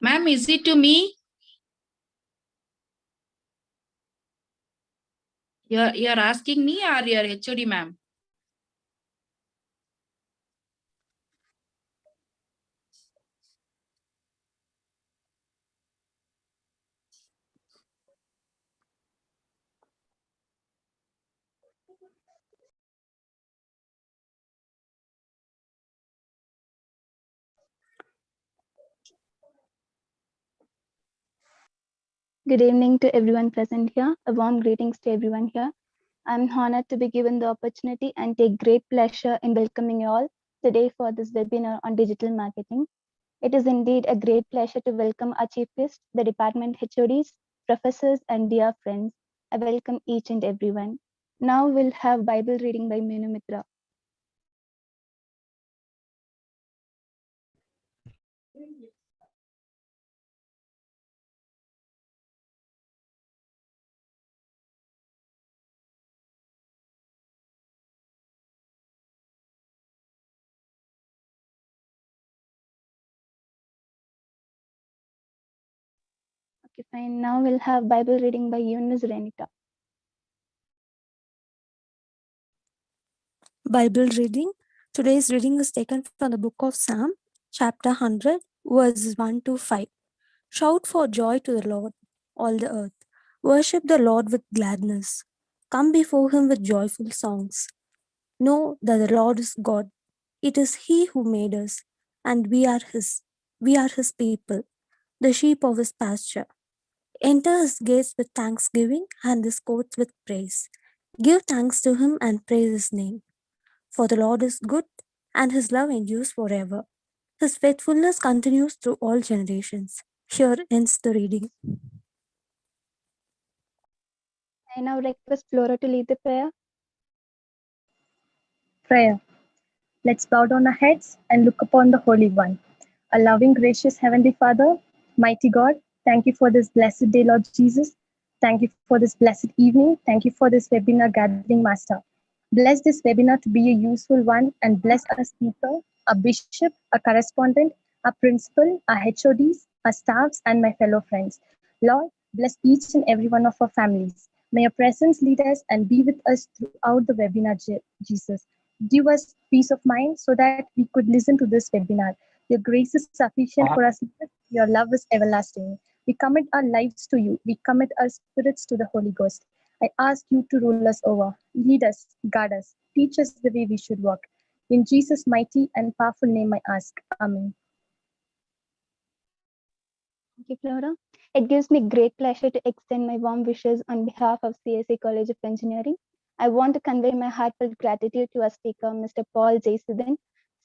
Ma'am, is it to me? You're asking me or your HOD, ma'am? Good evening to everyone present here. A warm greetings to everyone here. I'm honored to be given the opportunity and take great pleasure in welcoming you all today for this webinar on digital marketing. It is indeed a great pleasure to welcome our chief guests, the department HODs, professors, and dear friends. I welcome each and everyone. Now we'll have Bible reading by Menu Mitra. Okay, fine. Now we'll have Bible reading by Eunice Renita. Bible reading. Today's reading is taken from the book of Psalm, chapter 100, verses 1 to 5. Shout for joy to the Lord, all the earth. Worship the Lord with gladness. Come before him with joyful songs. Know that the Lord is God. It is he who made us, and we are his. We are his people, the sheep of his pasture. Enter his gates with thanksgiving and his courts with praise. Give thanks to him and praise his name. For the Lord is good, and his love endures forever. His faithfulness continues through all generations. Here ends the reading. I now request Flora to lead the prayer. Prayer. Let's bow down our heads and look upon the Holy One. Our loving, gracious Heavenly Father, mighty God, thank you for this blessed day, Lord Jesus. Thank you for this blessed evening. Thank you for this webinar gathering, Master. Bless this webinar to be a useful one and bless our speaker, our bishop, our correspondent, our principal, our HODs, our staffs, and my fellow friends. Lord, bless each and every one of our families. May your presence lead us and be with us throughout the webinar, Jesus. Give us peace of mind so that we could listen to this webinar. Your grace is sufficient for us. Your love is everlasting. We commit our lives to you. We commit our spirits to the Holy Ghost. I ask you to rule us over, lead us, guide us, teach us the way we should walk. In Jesus' mighty and powerful name I ask. Amen. Thank you, Flora. It gives me great pleasure to extend my warm wishes on behalf of CSI College of Engineering. I want to convey my heartfelt gratitude to our speaker, Mr. Paul J. Siddhan,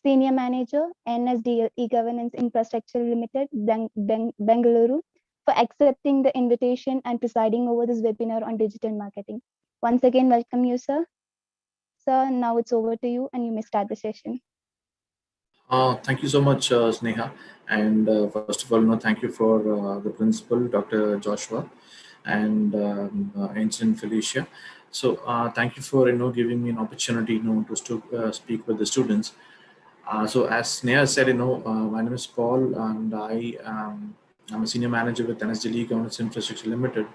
Senior Manager, NSDL E-Governance Infrastructure Limited, Bengaluru, for accepting the invitation and presiding over this webinar on digital marketing. Once again, welcome you, sir. Sir, now it's over to you and you may start the session. Thank you so much, Sneha. And first of all, thank you for the principal, Dr. Joshua, and Ensign Felicia. So thank you for giving me an opportunity to speak with the students. So as Sneha said, my name is Paul, and I'm a senior manager with NSDL Governance Infrastructure Limited.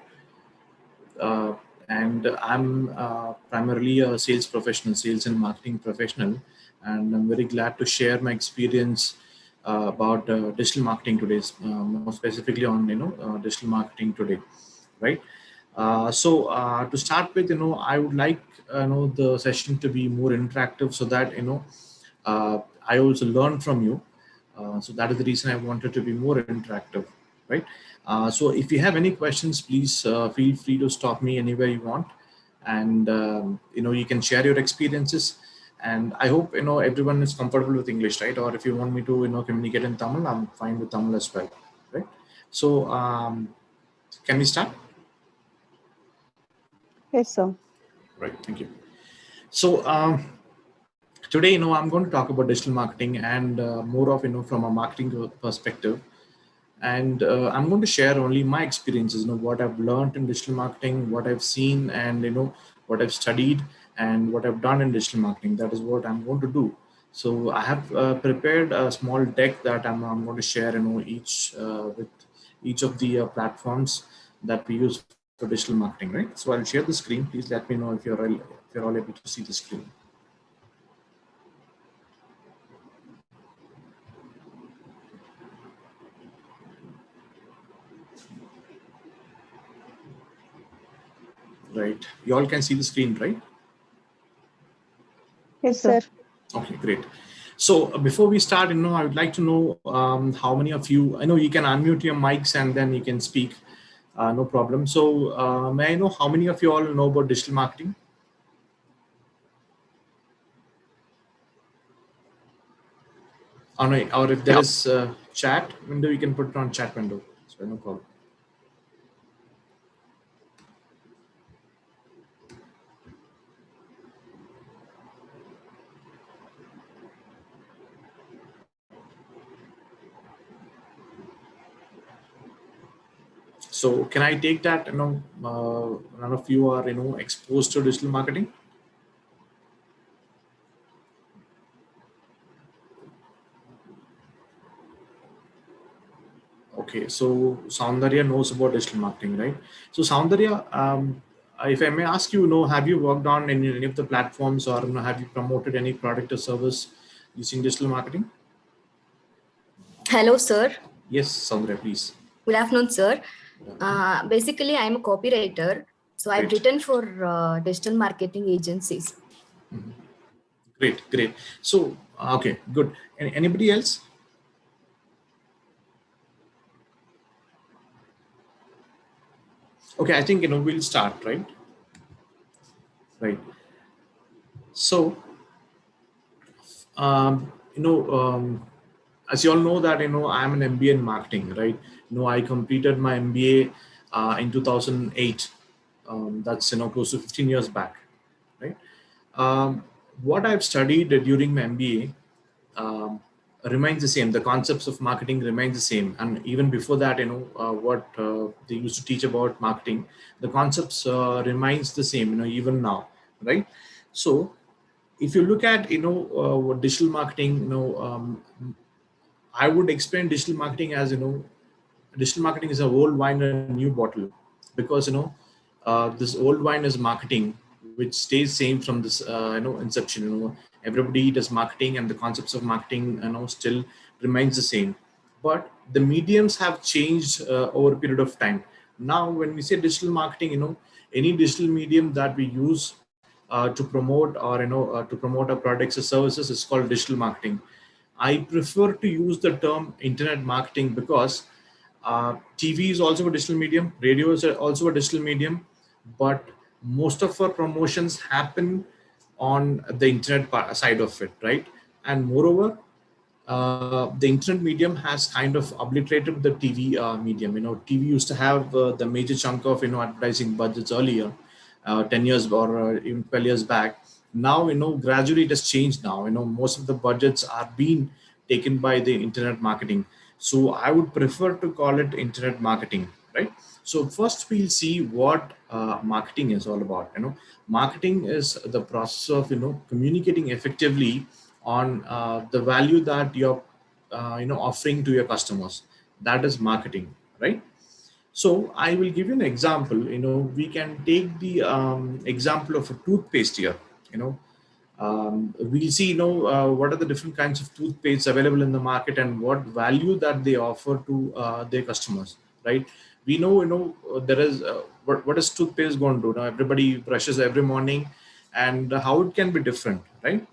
And I'm primarily a sales professional, sales and marketing professional, and I'm very glad to share my experience about digital marketing today, more specifically on digital marketing today, right? So to start with, I would like the session to be more interactive, so that I also learn from you. So that is the reason I wanted to be more interactive, right? So if you have any questions, please feel free to stop me anywhere you want, and you can share your experiences. And I hope everyone is comfortable with English, right? Or if you want me to communicate in Tamil, I'm fine with Tamil as well, right? So can we start? Yes, sir. Right. Thank you. So today, I'm going to talk about digital marketing, and more of from a marketing perspective. And I'm going to share only my experiences, what I've learned in digital marketing, what I've seen, and what I've studied and what I've done in digital marketing. That is what I'm going to do. So I have prepared a small deck that I'm going to share, each with each of the platforms that we use for digital marketing, right? So I'll share the screen. Please let me know if you're all able to see the screen. Right. You all can see the screen, right? Yes, sir. Okay, great. So before we start, I would like to know how many of you, I know you can unmute your mics and then you can speak, no problem. So may I know how many of you all know about digital marketing? Or if there is a chat window, you can put it on chat window. So no problem. So can I take that, none of you are, exposed to digital marketing? Okay, so Soundarya knows about digital marketing, right? So Soundarya, if I may ask you, have you worked on any of the platforms, or have you promoted any product or service using digital marketing? Hello, sir. Yes, Soundarya, please. Good afternoon, sir. Basically, I'm a copywriter. So I've Great. written for digital marketing agencies. Great. So, okay, good. Anybody else? Okay, I think, we'll start, right? Right. So, as you all know that, I'm an MBA in marketing, right? I completed my MBA in 2008. That's, close to 15 years back, right? What I've studied during my MBA remains the same. The concepts of marketing remains the same. And even before that, what they used to teach about marketing, the concepts remains the same, even now, right? So if you look at, what digital marketing, I would explain digital marketing as, digital marketing is a old wine in a new bottle, because this old wine is marketing, which stays same from this inception. Everybody does marketing, and the concepts of marketing still remains the same, but the mediums have changed over a period of time. Now when we say digital marketing, any digital medium that we use to promote, or to promote our products or services, is called digital marketing. I prefer to use the term internet marketing, because TV is also a digital medium, radio is also a digital medium, but most of our promotions happen on the internet side of it, right? And moreover, the internet medium has kind of obliterated the TV medium. TV used to have the major chunk of advertising budgets earlier, 10 years or even 12 years back. Now gradually it has changed. Now most of the budgets are being taken by the internet marketing. So I would prefer to call it internet marketing, right? So first we'll see what marketing is all about. Marketing is the process of communicating effectively on the value that you're offering to your customers. That is marketing, right? So I will give you an example. We can take the example of a toothpaste here. We'll see what are the different kinds of toothpaste available in the market, and what value that they offer to their customers, right? We know there is what is toothpaste going to do now? Everybody brushes every morning, and how it can be different, right?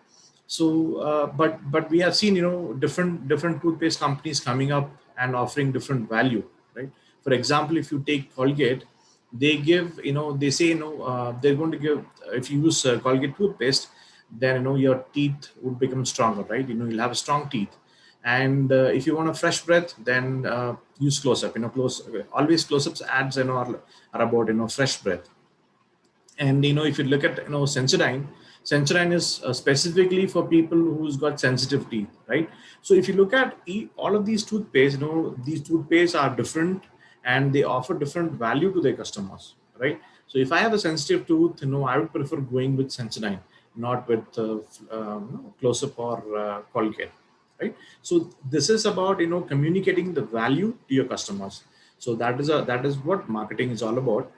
So but we have seen different toothpaste companies coming up and offering different value, right? For example, if you take Colgate, they give they say they're going to give, if you use Colgate toothpaste, then your teeth would become stronger, right? You'll have strong teeth. And if you want a fresh breath, then use close-up. Always close-ups ads are about fresh breath. And if you look at Sensodyne, Sensodyne is specifically for people who's got sensitive teeth, right? So if you look at all of these toothpaste, these toothpaste are different and they offer different value to their customers, right? So if I have a sensitive tooth, I would prefer going with Sensodyne, not with Close-Up or Colgate, right? So this is about communicating the value to your customers. So that is what marketing is all about.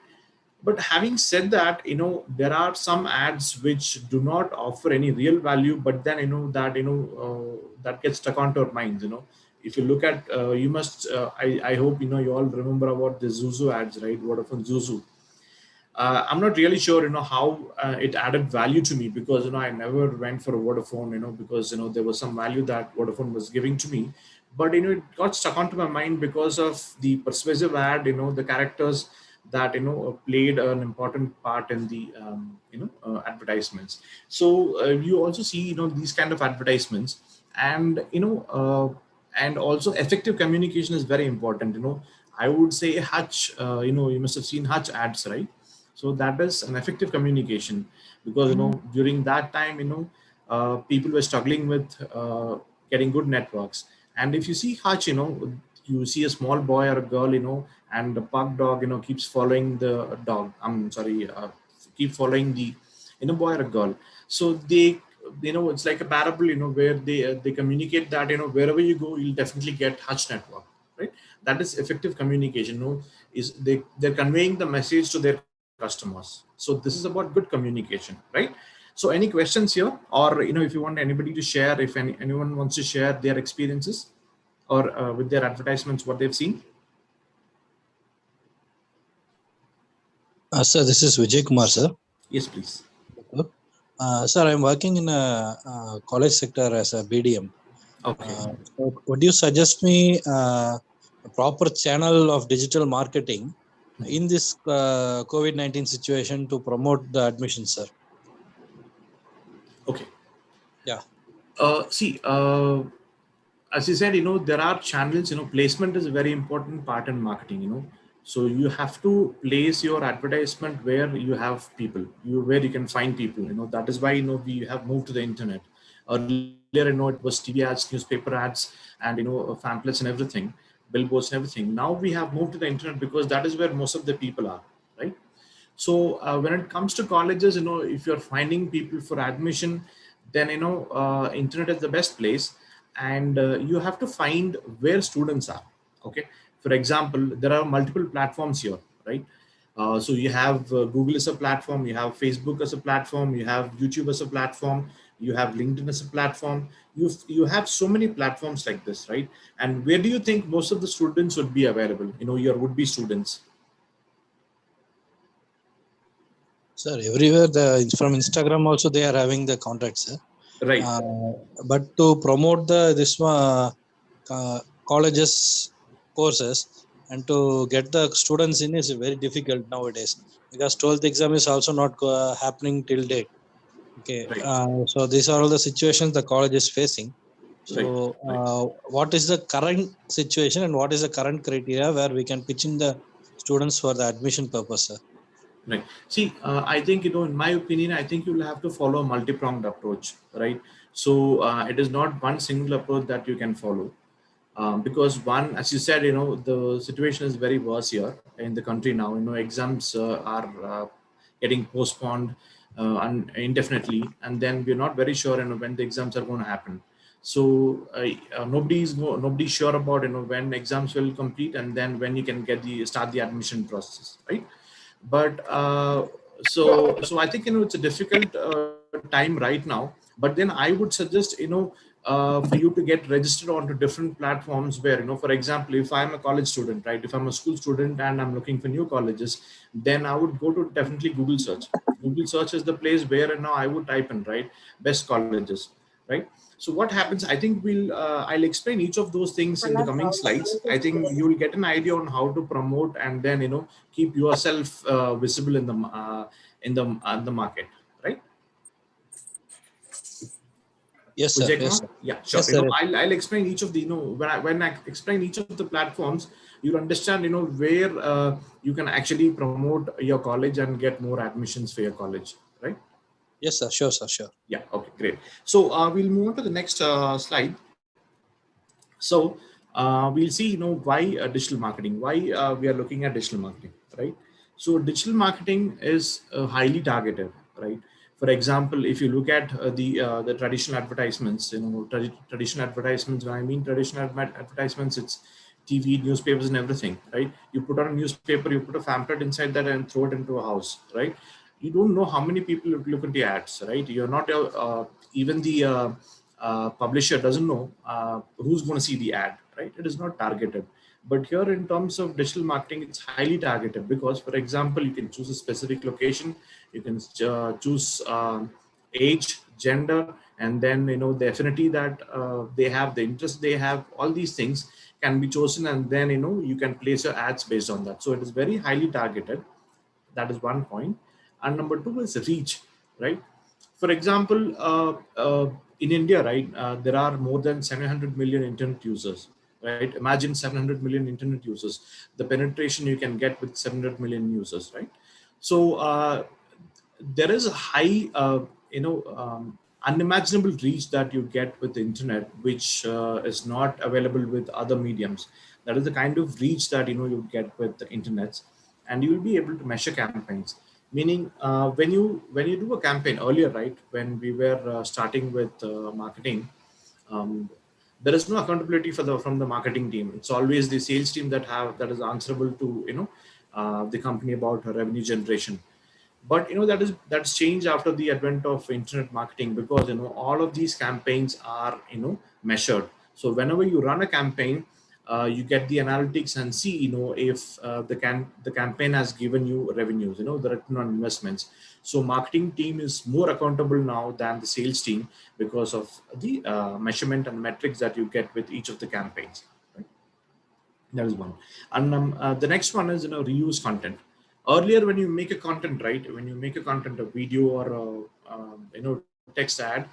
But having said that, there are some ads which do not offer any real value, but then that gets stuck onto our minds. If you look at, you must, I hope you all remember about the Zuzu ads, right? Vodafone Zuzu. I'm not really sure, how it added value to me, because I never went for a Vodafone, because there was some value that Vodafone was giving to me, but it got stuck onto my mind because of the persuasive ad, the characters that played an important part in the advertisements. So you also see these kind of advertisements, and and also effective communication is very important. I would say Hutch, you must have seen Hutch ads, right? So that is an effective communication, because during that time people were struggling with getting good networks. And if you see Hutch, you see a small boy or a girl, and the pug dog keeps following the dog, I'm sorry, keep following the boy or a girl. So they, it's like a parable, where they communicate that wherever you go, you'll definitely get Hutch network, right? That is effective communication. Is they're conveying the message to their customers. So this is about good communication, right? So any questions here, or if you want anybody to share, if anyone wants to share their experiences, or with their advertisements, what they've seen? Sir, this is Vijay Kumar, sir. Yes, please. Sir, I'm working in a college sector as a BDM. Okay. So would you suggest me a proper channel of digital marketing in this COVID-19 situation to promote the admission, sir? Okay. Yeah. See, as you said, there are channels. Placement is a very important part in marketing. So you have to place your advertisement where you have people, where you can find people. That is why we have moved to the internet. Earlier, it was TV ads, newspaper ads, and pamphlets and everything, billboards and everything. Now we have moved to the internet, because that is where most of the people are, right? So when it comes to colleges, if you're finding people for admission, then internet is the best place, and you have to find where students are. Okay. For example, there are multiple platforms here, right? So you have Google as a platform, you have Facebook as a platform, you have YouTube as a platform, you have LinkedIn as a platform. You have so many platforms like this, right? And where do you think most of the students would be available? Your would-be students. Sir, everywhere from Instagram also they are having the contacts, sir. Right. But to promote this colleges courses and to get the students in is very difficult nowadays, because 12th exam is also not happening till date. Okay. Right. So these are all the situations the college is facing. So Right. what is the current situation and what is the current criteria where we can pitch in the students for the admission purpose, sir? Right. See, I think, in my opinion, I think you'll have to follow a multi-pronged approach, right? So it is not one single approach that you can follow. Because one, as you said, the situation is very worse here in the country now. Exams are getting postponed indefinitely, and then we're not very sure when the exams are going to happen. So nobody's sure about when exams will complete, and then when you can start the admission process, right? But so I think it's a difficult time right now. But then I would suggest for you to get registered onto different platforms where, for example, if I'm a college student, right, if I'm a school student and I'm looking for new colleges, then I would go to definitely Google search. Google search is the place where I would type in, right, best colleges, right? So what happens, I think I'll explain each of those things in the coming slides. I think you will get an idea on how to promote and then keep yourself visible in the market, right? Yes, sir. Vijay Yes, Kumar? sir. Yeah, sure. Yes, sir. I'll explain each of the, when I explain each of the platforms, you'll understand, where you can actually promote your college and get more admissions for your college, right? Yes, sir. Sure, sir. Sure. Yeah. Okay, great. So we'll move on to the next slide. So we'll see, why digital marketing, why we are looking at digital marketing, right? So digital marketing is highly targeted, right? For example, if you look at the traditional advertisements, traditional advertisements. When I mean traditional advertisements, it's TV, newspapers, and everything, right? You put on a newspaper, you put a pamphlet inside that, and throw it into a house, right? You don't know how many people look into ads, right? You're not even the publisher doesn't know who's going to see the ad, right? It is not targeted. But here, in terms of digital marketing, it's highly targeted because, for example, you can choose a specific location, you can choose age, gender, and then the affinity that they have, the interest they have. All these things can be chosen, and then you can place your ads based on that. So it is very highly targeted. That is one point. And number two is reach, right? For example, in India, right, there are more than 700 million internet users, right? Imagine 700 million internet users, the penetration you can get with 700 million users, right? So there is a high, unimaginable reach that you get with the internet, which is not available with other mediums. That is the kind of reach that you get with the internets, and you will be able to measure campaigns. Meaning, when you do a campaign earlier, right, when we were starting with marketing, um, there is no accountability from the marketing team. It's always the sales team that is answerable to the company about revenue generation. But that's changed after the advent of internet marketing, because all of these campaigns are measured. So whenever you run a campaign, you get the analytics and see if the campaign has given you revenues, the return on investments. So marketing team is more accountable now than the sales team, because of the measurement and metrics that you get with each of the campaigns, right? That is one. And the next one is reuse content. Earlier, when you make a content, right, when you make a content, a video or text ad,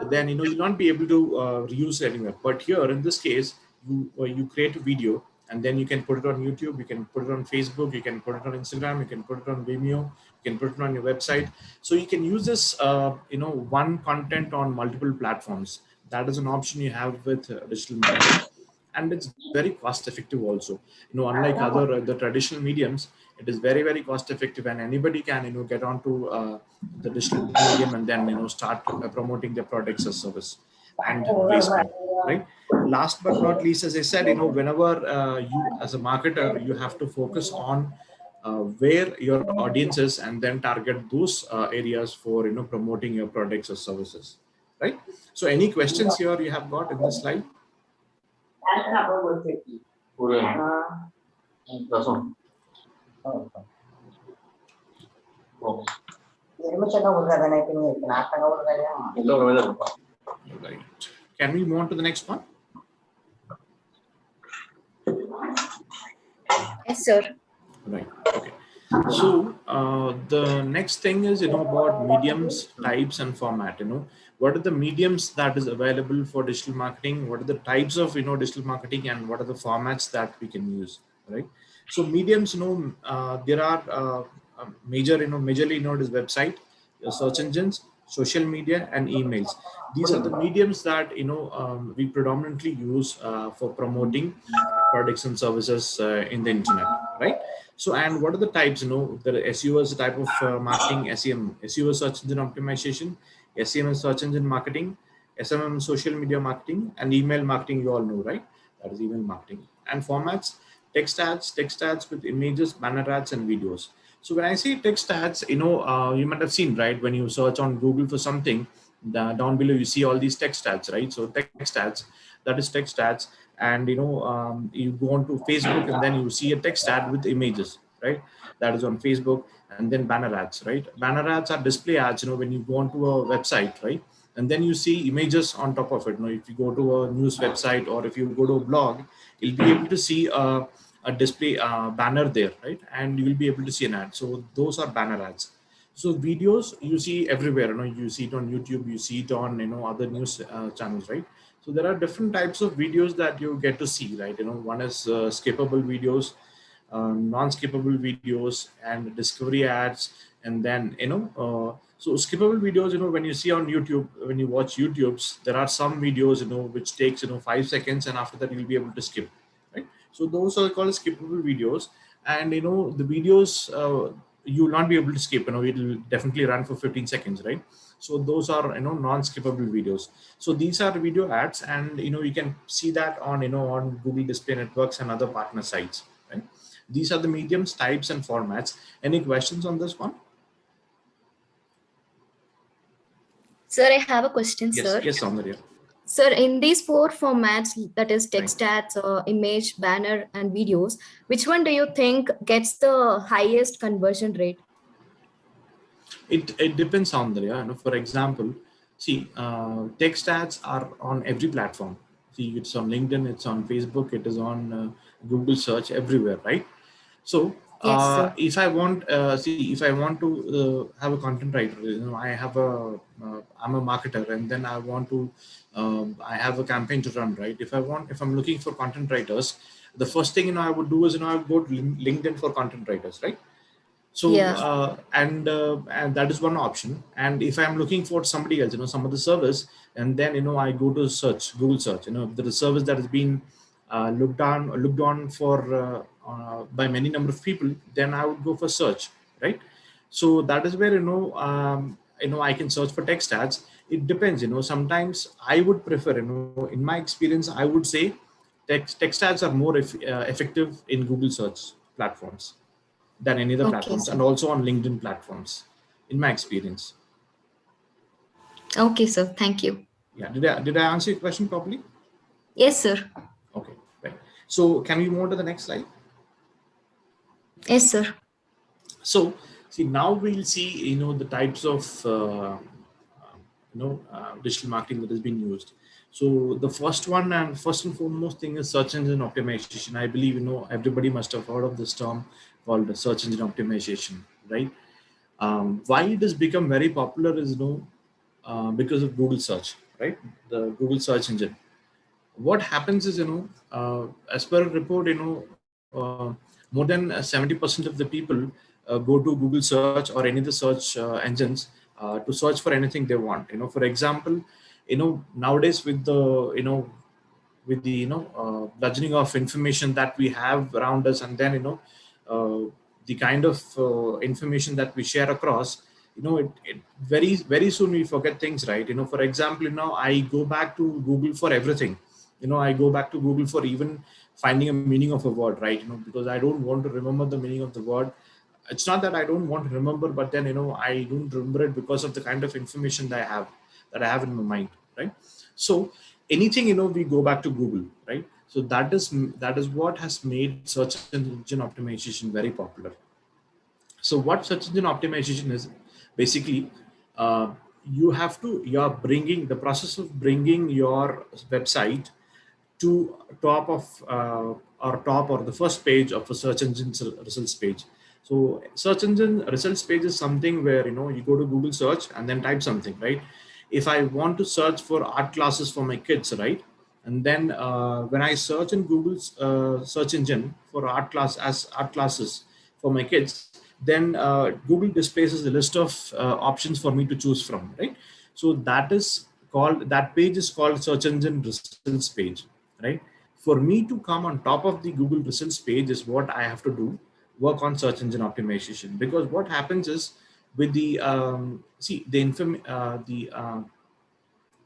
then you'll not be able to reuse it anywhere. But here in this case, you create a video, and then you can put it on YouTube, you can put it on Facebook, you can put it on Instagram, you can put it on Vimeo, you can put it on your website. So you can use this one content on multiple platforms. That is an option you have with digital marketing, and it's very cost effective also. Unlike other the traditional mediums, it is very, very cost effective, and anybody can get onto the digital medium, and then start promoting their products or service and placement, right? Last but not least, as I said, whenever you as a marketer, you have to focus on where your audience is, and then target those areas for promoting your products or services, right? So any questions here you have got in this slide? Right. Can we move on to the next one? Yes, sir. Right. Okay. So the next thing is about mediums, types, and format. What are the mediums that is available for digital marketing? What are the types of digital marketing, and what are the formats that we can use? Right. So mediums, there are majorly is website, search engines, social media, and emails. These are the mediums that we predominantly use for promoting products and services in the internet, right? So, and what are the types? The SEO is a type of marketing. SEO is search engine optimization. SEM is search engine marketing. SMM is social media marketing, and email marketing. You all know, right? That is email marketing. And formats: text ads with images, banner ads, and videos. So when I say text ads, you might have seen, right, when you search on Google for something, down below you see all these text ads, right? So text ads, that is text ads. And you go on to Facebook, and then you see a text ad with images, right? That is on Facebook. And then banner ads, right? Banner ads are display ads, when you go onto a website, right? And then you see images on top of it. If you go to a news website, or if you go to a blog, you'll be able to see a display banner there, right? And you will be able to see an ad. So those are banner ads. So videos you see everywhere. You see it on YouTube, you see it on other news channels, right? So there are different types of videos that you get to see, right? One is skippable videos, non-skippable videos, and discovery ads, and then So skippable videos, when you see on YouTube, when you watch YouTube's, there are some videos, which takes, 5 seconds, and after that you'll be able to skip, right? So those are called skippable videos. And, the videos, you will not be able to skip, it will definitely run for 15 seconds, right? So those are, non-skippable videos. So these are video ads, and, you can see that on, on Google Display Networks and other partner sites, right? These are the mediums, types, and formats. Any questions on this one? Sir, I have a question, sir. Yes, Soundarya. Sir, in these 4 formats, that is text ads, image, banner, and videos, which one do you think gets the highest conversion rate? It depends, Soundarya. For example, see, text ads are on every platform. See, it's on LinkedIn, it's on Facebook, it is on Google search, everywhere, right? So Yes, sir. if I want, if I want to have a content writer, I have I'm a marketer, and then I want to, I have a campaign to run, right? If I'm looking for content writers, the first thing, I would do is, I would go to LinkedIn for content writers, right? So, Yeah. and that is one option. And if I'm looking for somebody else, some other service, and then, I go to search, Google search, if there is a service that has been looked on for by many number of people, then I would go for search, right? So that is where, I can search for text ads. It depends, sometimes I would prefer, in my experience, I would say text ads are more effective in Google search platforms than any other Okay, platforms, sir. and also on LinkedIn platforms, in my experience. Okay, sir. Thank you. Yeah, did I answer your question properly? Yes, sir. Okay, right. So can we move on to the next slide? Yes, sir. So see, now we'll see, the types of digital marketing that has been used. So the first and foremost thing is search engine optimization. I believe, everybody must have heard of this term called search engine optimization, right? Why it has become very popular is, because of Google search, right? The Google search engine. What happens is, as per a report, more than 70% of the people go to Google search or any of the search engines to search for anything they want. For example, nowadays with the, bludgeoning of information that we have around us, and then, the kind of information that we share across, it very soon we forget things, right? For example, I go back to Google for everything. I go back to Google for even finding a meaning of a word, right? Because I don't want to remember the meaning of the word. It's not that I don't want to remember, but then, I don't remember it because of the kind of information that I have in my mind, right? So anything, we go back to Google, right? So that is what has made search engine optimization very popular. So what search engine optimization is basically, you're bringing the process of bringing your website to top or the first page of a search engine results page. So search engine results page is something where, you go to Google search and then type something, right? If I want to search for art classes for my kids, right? And then when I search in Google's search engine for art classes for my kids, then Google displays a list of options for me to choose from, right? So that page is called search engine results page, right? For me to come on top of the Google results page is what I have to do, work on search engine optimization. Because what happens is, with the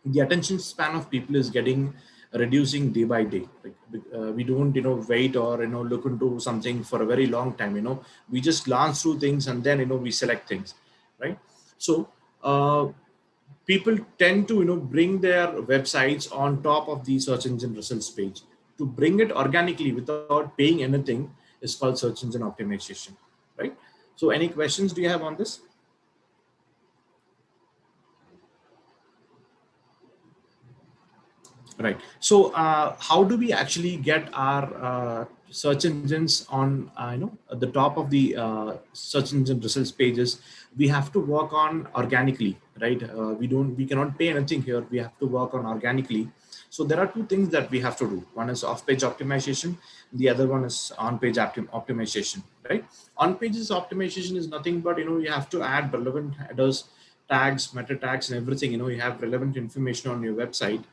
the attention span of people is getting reducing day by day. We don't wait or look into something for a very long time. We just glance through things, and then we select things, right? So people tend to bring their websites on top of the search engine results page. To bring it organically without paying anything is called search engine optimization, right? So any questions do you have on this? Right. So how do we actually get our search engines on at the top of the search engine results pages? We have to work on organically, right? We cannot pay anything here. We have to work on organically. So there are two things that we have to do. One is off-page optimization. The other one is on-page optimization, right? On-pages optimization is nothing but you have to add relevant headers tags, meta tags, and everything. You have relevant information on your website.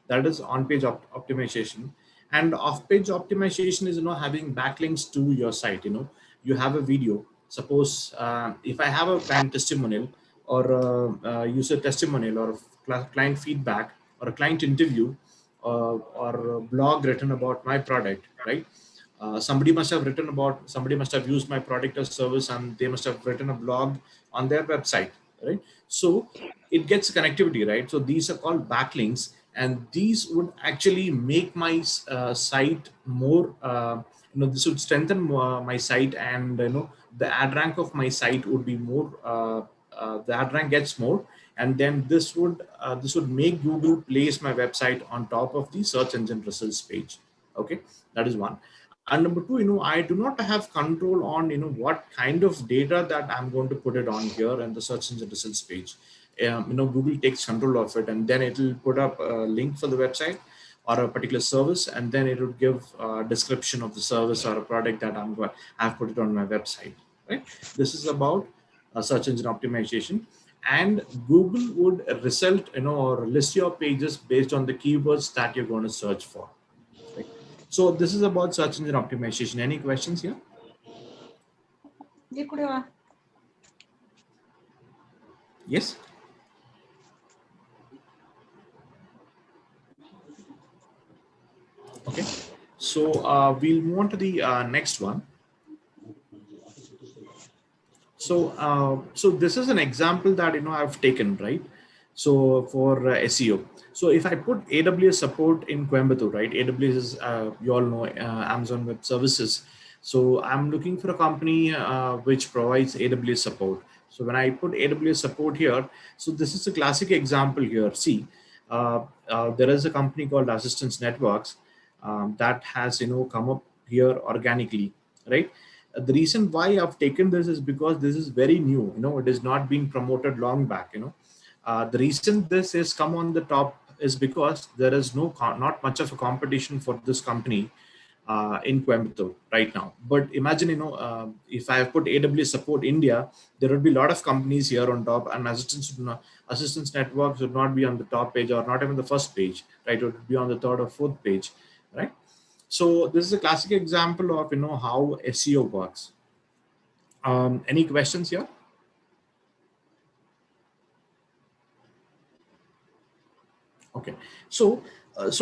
That is on-page optimization. And off-page optimization is having backlinks to your site. You have a video. Suppose if I have a client testimonial or a user testimonial or a client feedback or a client interview or a blog written about my product, right? Somebody must have used my product or service, and they must have written a blog on their website, right? So it gets connectivity, right? So these are called backlinks, and these would actually make my site more, this would strengthen my site, and the ad rank of my site would be more, the ad rank gets more, and then this would make Google place my website on top of the search engine results page. Okay, that is one. And number two, I do not have control on what kind of data that I'm going to put it on here in the search engine results page. Google takes control of it, and then it will put up a link for the website or a particular service, and then it would give a description of the service or a product that I've put it on my website, right? This is about search engine optimization. And Google would result, or list your pages based on the keywords that you're going to search for. Right? So this is about search engine optimization. Any questions here? Yes. Okay. So we'll move on to the next one. So this is an example that I've taken, right? So for SEO. So if I put AWS support in Coimbatore, right? AWS is you all know Amazon Web Services. So I'm looking for a company which provides AWS support. So when I put AWS support here, so this is a classic example here. See, there is a company called Assistance Networks that has come up here organically, right? The reason why I've taken this is because this is very new. It is not being promoted long back. The reason this is come on the top is because there is not much of a competition for this company in Coimbatore right now. But imagine, if I have put AWS support India, there would be a lot of companies here on top, and assistance networks would not be on the top page or not even the first page, right? It would be on the third or fourth page, right? So this is a classic example of how SEO works. Any questions here? Okay, so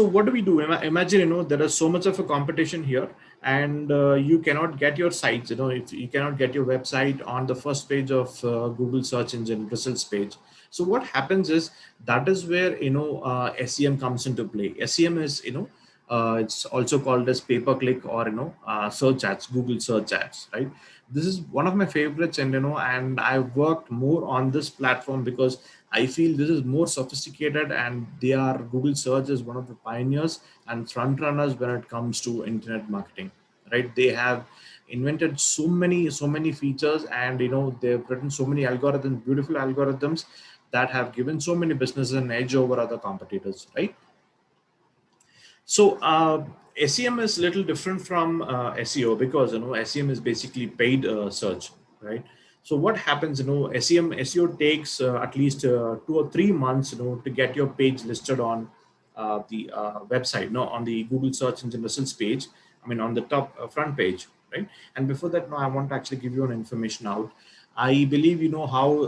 what do we do? Imagine there is so much of a competition here, and you cannot get your sites. If you cannot get your website on the first page of Google search engine results page. So what happens is that is where SEM comes into play. SEM is it's also called as pay-per-click or search ads, Google search ads, right? This is one of my favorites, and and I've worked more on this platform because I feel this is more sophisticated, and Google search is one of the pioneers and front runners when it comes to internet marketing, right? They have invented so many features, and they've written so many algorithms, beautiful algorithms that have given so many businesses an edge over other competitors, right? So SEM is a little different from SEO because SEM is basically paid search, right? So what happens, SEO takes at least 2 or 3 months, to get your page listed on the website, on the Google search engine results page. I mean, on the top front page, right? And before that, I want to actually give you an information out. I believe you know how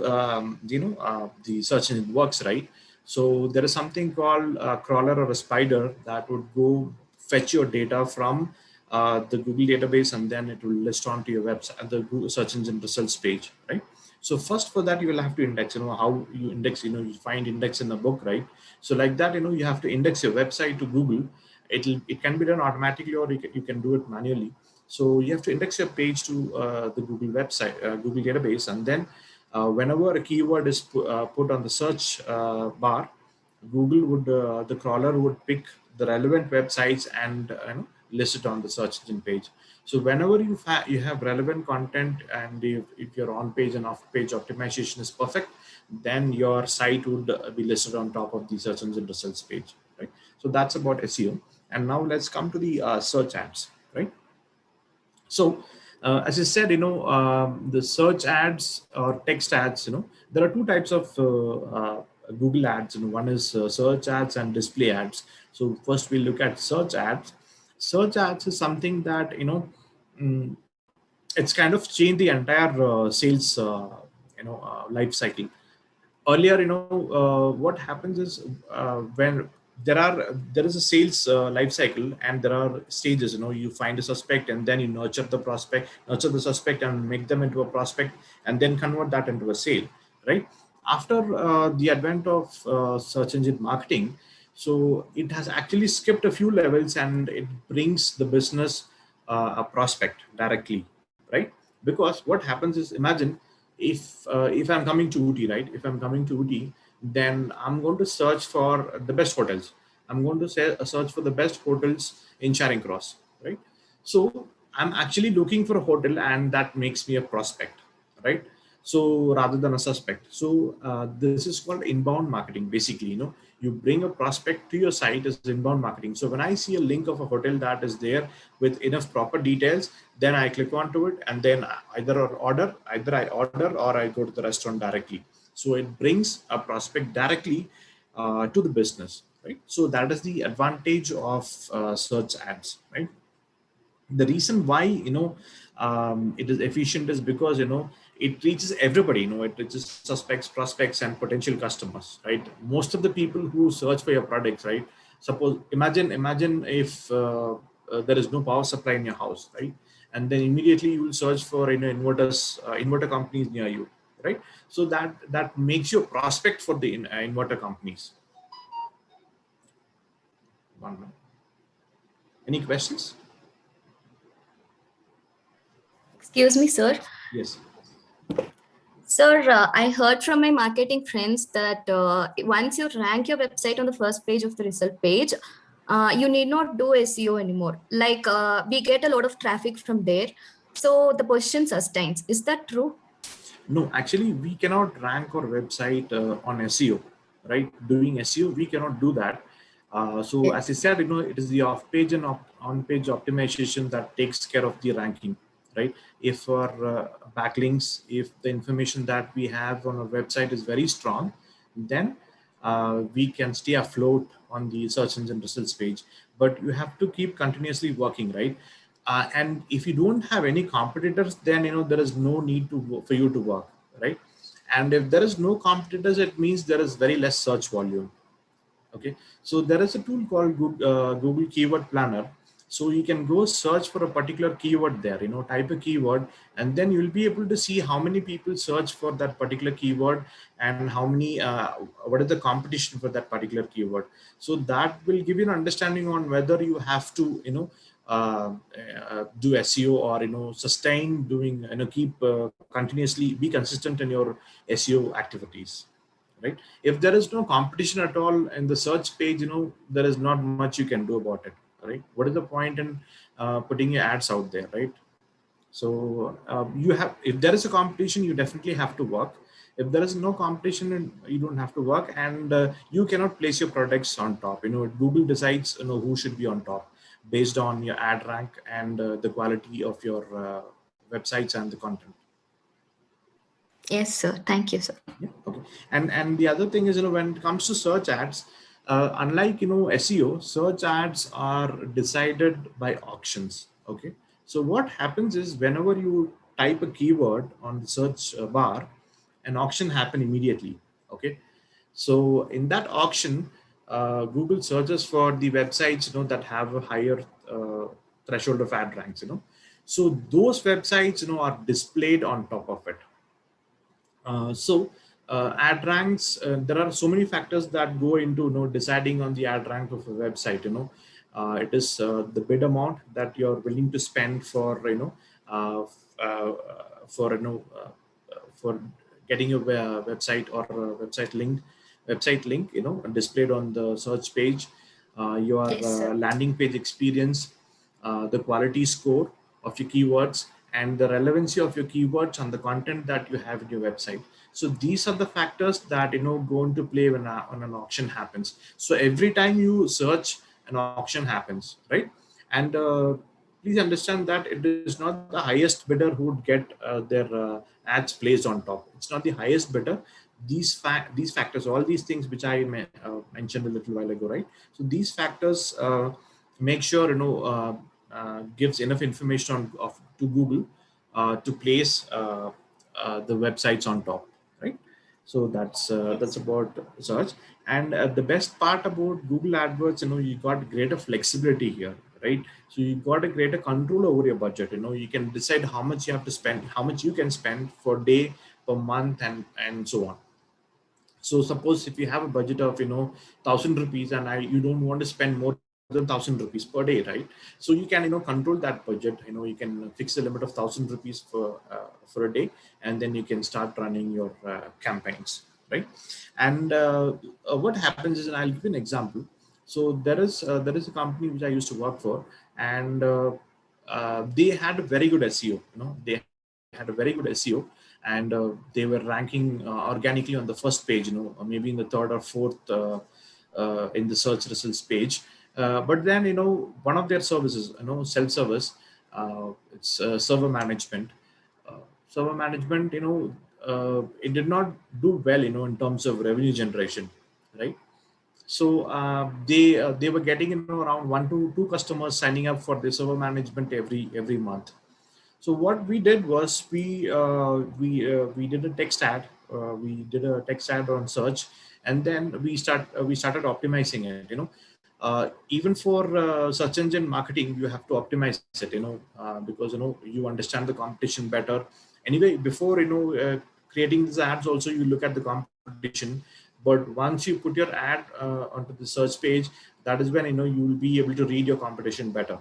the search engine works, right? So there is something called a crawler or a spider that would go fetch your data from the Google database, and then it will list onto your website, the Google search engine results page, right? So first for that, you will have to index, how you index, you find index in the book, right? So like that, you have to index your website to Google. It can be done automatically, or you can do it manually. So you have to index your page to the Google website, Google database, and then whenever a keyword is put on the search bar, Google would, the crawler would pick the relevant websites and list it on the search engine page. So whenever you have relevant content, and if your on page and off page optimization is perfect, then your site would be listed on top of the search engine results page, right? So that's about SEO. And now let's come to the search ads, right? So As I said, the search ads or text ads, there are two types of Google ads. One is search ads and display ads. So first we look at search ads. Search ads is something that, mm, it's kind of changed the entire sales, life cycle. Earlier, what happens is, when there is a sales life cycle, and there are stages. You find a suspect, and then you nurture the suspect and make them into a prospect, and then convert that into a sale, right? After the advent of search engine marketing, so it has actually skipped a few levels, and it brings the business a prospect directly, right? Because what happens is, imagine if I'm coming to Uti, right? If I'm coming to Uti, then I'm going to search for the best hotels. I'm going to search for the best hotels in Charing Cross, right? So I'm actually looking for a hotel, and that makes me a prospect, right? So rather than a suspect. So this is called inbound marketing. Basically, you bring a prospect to your site as inbound marketing. So when I see a link of a hotel that is there with enough proper details, then I click onto it, and then either I order or I go to the restaurant directly. So it brings a prospect directly to the business, right? So that is the advantage of search ads, right? The reason why it is efficient is because it reaches everybody. It reaches suspects, prospects, and potential customers, right? Most of the people who search for your products, right? Suppose, imagine if there is no power supply in your house, right? And then immediately you will search for inverter companies near you, right? So that makes you a prospect for the inverter companies. One minute. Any questions? Excuse me, sir. Yes. Sir, I heard from my marketing friends that once you rank your website on the first page of the result page, you need not do SEO anymore. Like we get a lot of traffic from there. So the position sustains. Is that true? No, actually, we cannot rank our website on SEO, right? Doing SEO, we cannot do that. So as I said, it is the off-page and on-page optimization that takes care of the ranking, right? If our backlinks, if the information that we have on our website is very strong, then we can stay afloat on the search engine results page. But you have to keep continuously working, right? And if you don't have any competitors, then there is no need for you to work, right? And if there is no competitors, it means there is very less search volume. Okay, so there is a tool called Google Keyword Planner. So you can go search for a particular keyword there, type a keyword, and then you'll be able to see how many people search for that particular keyword, and how many what is the competition for that particular keyword. So that will give you an understanding on whether you have to do SEO, or sustain doing, keep continuously be consistent in your SEO activities, right? If there is no competition at all in the search page, there is not much you can do about it, right? What is the point in putting your ads out there, right? So if there is a competition, you definitely have to work. If there is no competition, you don't have to work, and you cannot place your products on top. Google decides who should be on top based on your ad rank and the quality of your websites and the content. Yes, sir. Thank you, sir. Yeah, okay. And the other thing is, when it comes to search ads, unlike SEO, search ads are decided by auctions. Okay, so what happens is, whenever you type a keyword on the search bar, an auction happen immediately. Okay, so in that auction, Google searches for the websites that have a higher threshold of ad ranks. So those websites are displayed on top of it. So ad ranks, there are so many factors that go into deciding on the ad rank of a website. It is the bid amount that you're willing to spend for uh, uh, for for getting a website or a website link displayed on the search page, your Yes, sir. landing page experience, the quality score of your keywords, and the relevancy of your keywords on the content that you have in your website. So these are the factors that go into play when an auction happens. So every time you search, an auction happens, right? And please understand that it is not the highest bidder who would get their ads placed on top. It's not the highest bidder. These factors, all these things which I mentioned a little while ago, right? So these factors make sure, gives enough information to Google to place the websites on top, right? So that's about search. And the best part about Google AdWords, you got greater flexibility here, right? So you got a greater control over your budget. You can decide how much you have to spend, how much you can spend for day, per month, and so on. So suppose if you have a budget of 1,000 rupees, and you don't want to spend more than 1,000 rupees per day, right? So you can control that budget. You can fix a limit of 1,000 rupees for a day, and then you can start running your campaigns, right? And what happens is, and I'll give you an example. So there is a company which I used to work for, and they had a very good SEO. They had a very good SEO, and they were ranking organically on the first page, maybe in the third or fourth in the search results page. But then, one of their services, self-service, it's server management. Server management, it did not do well, in terms of revenue generation, right? So they were getting around 1 to 2 customers signing up for the server management every month. So what we did was we did a text ad. We did a text ad on search, and then we started optimizing it. Even for search engine marketing, you have to optimize it. Because you understand the competition better. Anyway, before creating these ads, also you look at the competition. But once you put your ad onto the search page, that is when you will be able to read your competition better,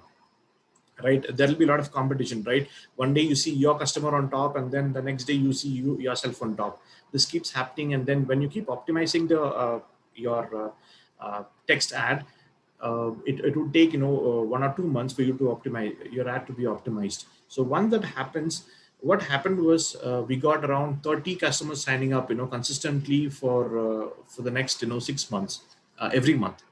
right? There will be a lot of competition, right? One day you see your customer on top, and then the next day you see yourself on top. This keeps happening, and then when you keep optimizing your text ad, it would take 1 or 2 months for you to optimize your ad to be optimized. So once that happens, what happened was we got around 30 customers signing up consistently for the next 6 months. Every month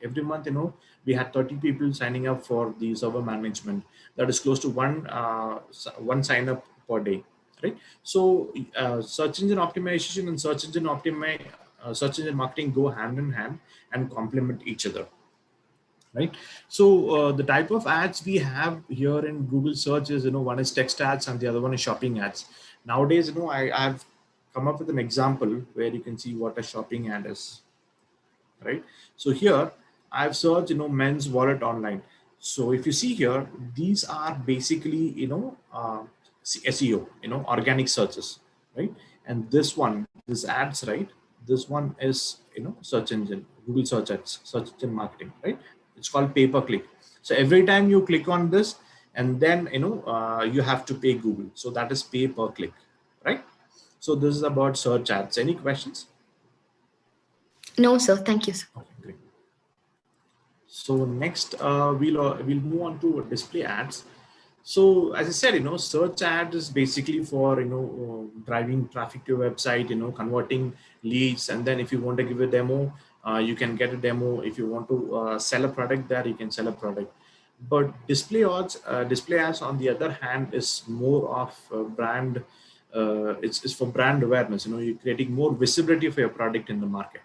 we had 30 people signing up for the server management. That is close to one sign up per day, right? So search engine optimization and search engine marketing go hand in hand and complement each other, right? So the type of ads we have here in Google search is, one is text ads and the other one is shopping ads. Nowadays, I've come up with an example where you can see what a shopping ad is, right? So here I've searched, men's wallet online. So if you see here, these are basically, SEO, organic searches, right? And this ads, right? This one is, search engine, Google search ads, search engine marketing, right? It's called pay-per-click. So every time you click on this, and then, you have to pay Google. So that is pay-per-click, right? So this is about search ads. Any questions? No, sir. Thank you, sir. Okay, great. So next, we'll move on to display ads. So as I said, search ad is basically for driving traffic to your website, converting leads, and then if you want to give a demo, you can get a demo. If you want to sell a product there, you can sell a product. But display ads on the other hand is more of brand. It's for brand awareness. You're creating more visibility for your product in the market.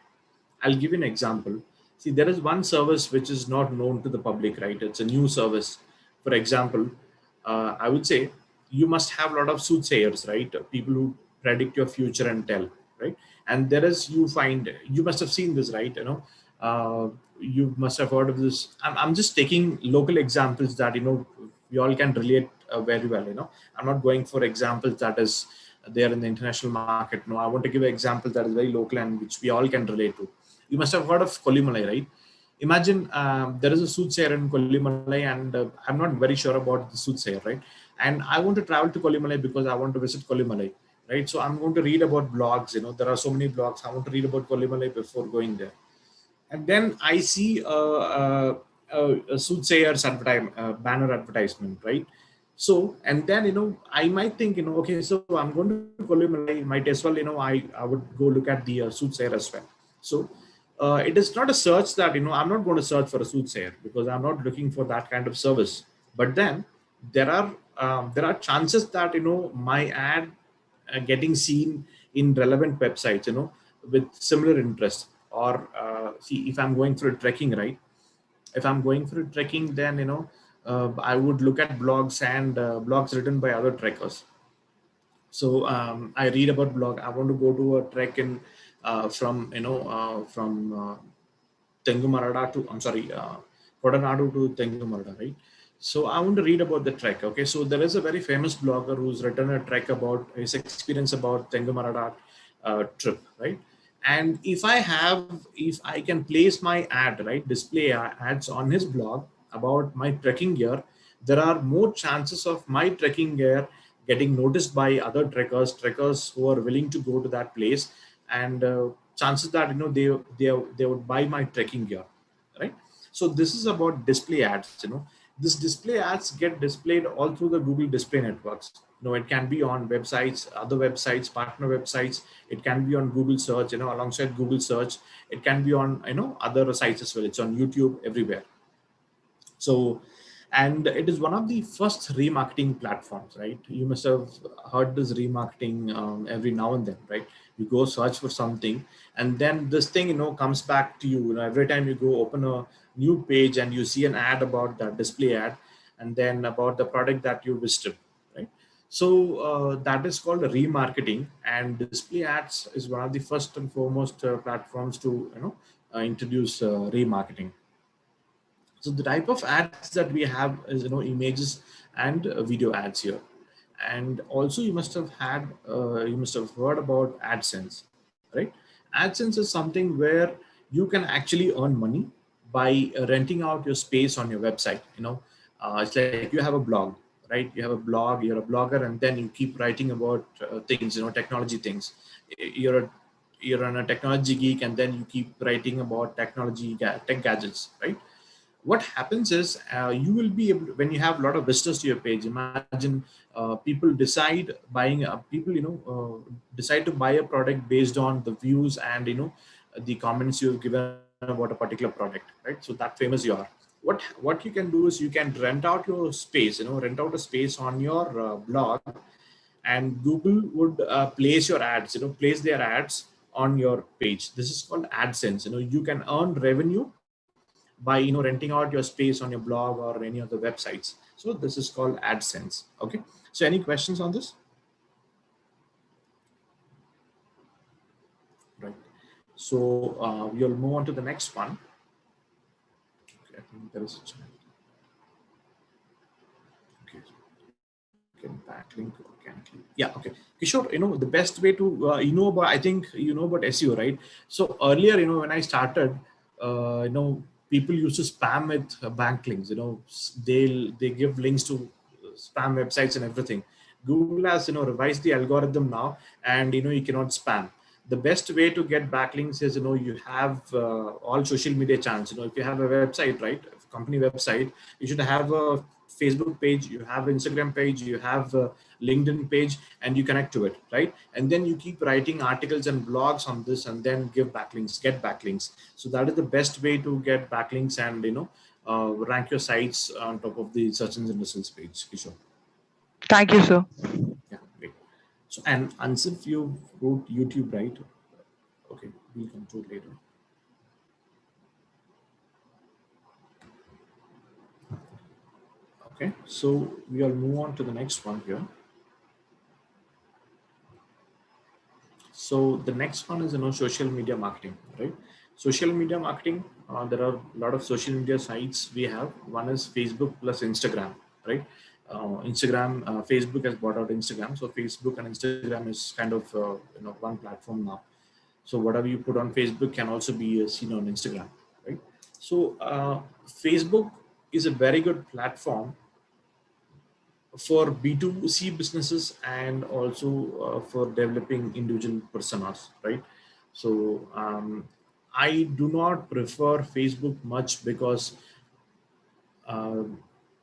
I'll give you an example. See, there is one service which is not known to the public, right? It's a new service. For example, I would say you must have a lot of soothsayers, right? People who predict your future and tell, right? And you must have seen this, right? You must have heard of this. I'm just taking local examples that, we all can relate very well, I'm not going for examples that is there in the international market. No, I want to give an example that is very local and which we all can relate to. You must have heard of Kollimalai, right? Imagine there is a soothsayer in Kollimalai, and I'm not very sure about the soothsayer, right? And I want to travel to Kollimalai because I want to visit Kollimalai, right? So I'm going to read about blogs. There are so many blogs. I want to read about Kollimalai before going there. And then I see a soothsayer's banner advertisement, right? So, and then, I might think, okay, so I'm going to Kollimalai, might as well, I would go look at the soothsayer as well. So it is not a search that, I'm not going to search for a soothsayer because I'm not looking for that kind of service. But then there are chances that my ad getting seen in relevant websites, with similar interest. Or see, if I'm going through trekking, right? If I'm going through trekking, then I would look at blogs and blogs written by other trekkers. So I read about blog. I want to go to a trek in from Tengumarada to, I'm sorry, Kodanadu to Tengumarada, right? So I want to read about the trek. Okay, so there is a very famous blogger who's written a trek about his experience about Tengumarada trip, right? And if I can place my ad, right, display ads on his blog about my trekking gear, there are more chances of my trekking gear getting noticed by other trekkers who are willing to go to that place, and chances that they would buy my trekking gear, right? So this is about display ads. This display ads get displayed all through the Google display networks. It can be on websites, other websites, partner websites. It can be on Google search, alongside Google search. It can be on other sites as well. It's on YouTube, everywhere. So, and it is one of the first remarketing platforms, right? You must have heard this remarketing every now and then, right? You go search for something, and then this thing comes back to you. Every time you go open a new page and you see an ad about that display ad, and then about the product that you visited, right? So that is called remarketing, and display ads is one of the first and foremost platforms to introduce remarketing. So the type of ads that we have is images and video ads here. And also you must have heard about AdSense, right? AdSense is something where you can actually earn money by renting out your space on your website. It's like you have a blog, right? You have a blog, you're a blogger, and then you keep writing about things, technology things. You're on a technology geek, and then you keep writing about tech gadgets, right? What happens is you will be able to, when you have a lot of visitors to your page, imagine people decide to buy a product based on the views and the comments you've given about a particular product, right? So that famous you are. What you can do is you can rent out your space, rent out a space on your blog, and Google would place your ads, place their ads on your page. This is called AdSense. You can earn revenue by renting out your space on your blog or any of the websites. So this is called AdSense. Okay, so any questions on this? Right, so we'll move on to the next one. Okay, I think there is a channel. Okay, can backlink organically. Yeah, okay, Kishore, the best way to about, I think about SEO, right? So earlier, when I started, people used to spam with backlinks. They give links to spam websites and everything. Google has revised the algorithm now, and you cannot spam. The best way to get backlinks is you have all social media channels. If you have a website, right, company website, you should have a Facebook page, you have Instagram page, you have a LinkedIn page, and you connect to it, right? And then you keep writing articles and blogs on this, and then get backlinks. So that is the best way to get backlinks and rank your sites on top of the search engine results page. Kishore. Thank you, sir. Yeah, great. So, and Ansif, you wrote YouTube, right? Okay, we'll come to it later. Okay, so we'll move on to the next one here. So the next one is social media marketing, right? Social media marketing. There are a lot of social media sites we have. One is Facebook plus Instagram, right? Facebook has bought out Instagram, so Facebook and Instagram is kind of one platform now. So whatever you put on Facebook can also be seen on Instagram, right? So Facebook is a very good platform for B2C businesses, and also for developing individual personas, right? So I do not prefer Facebook much because uh,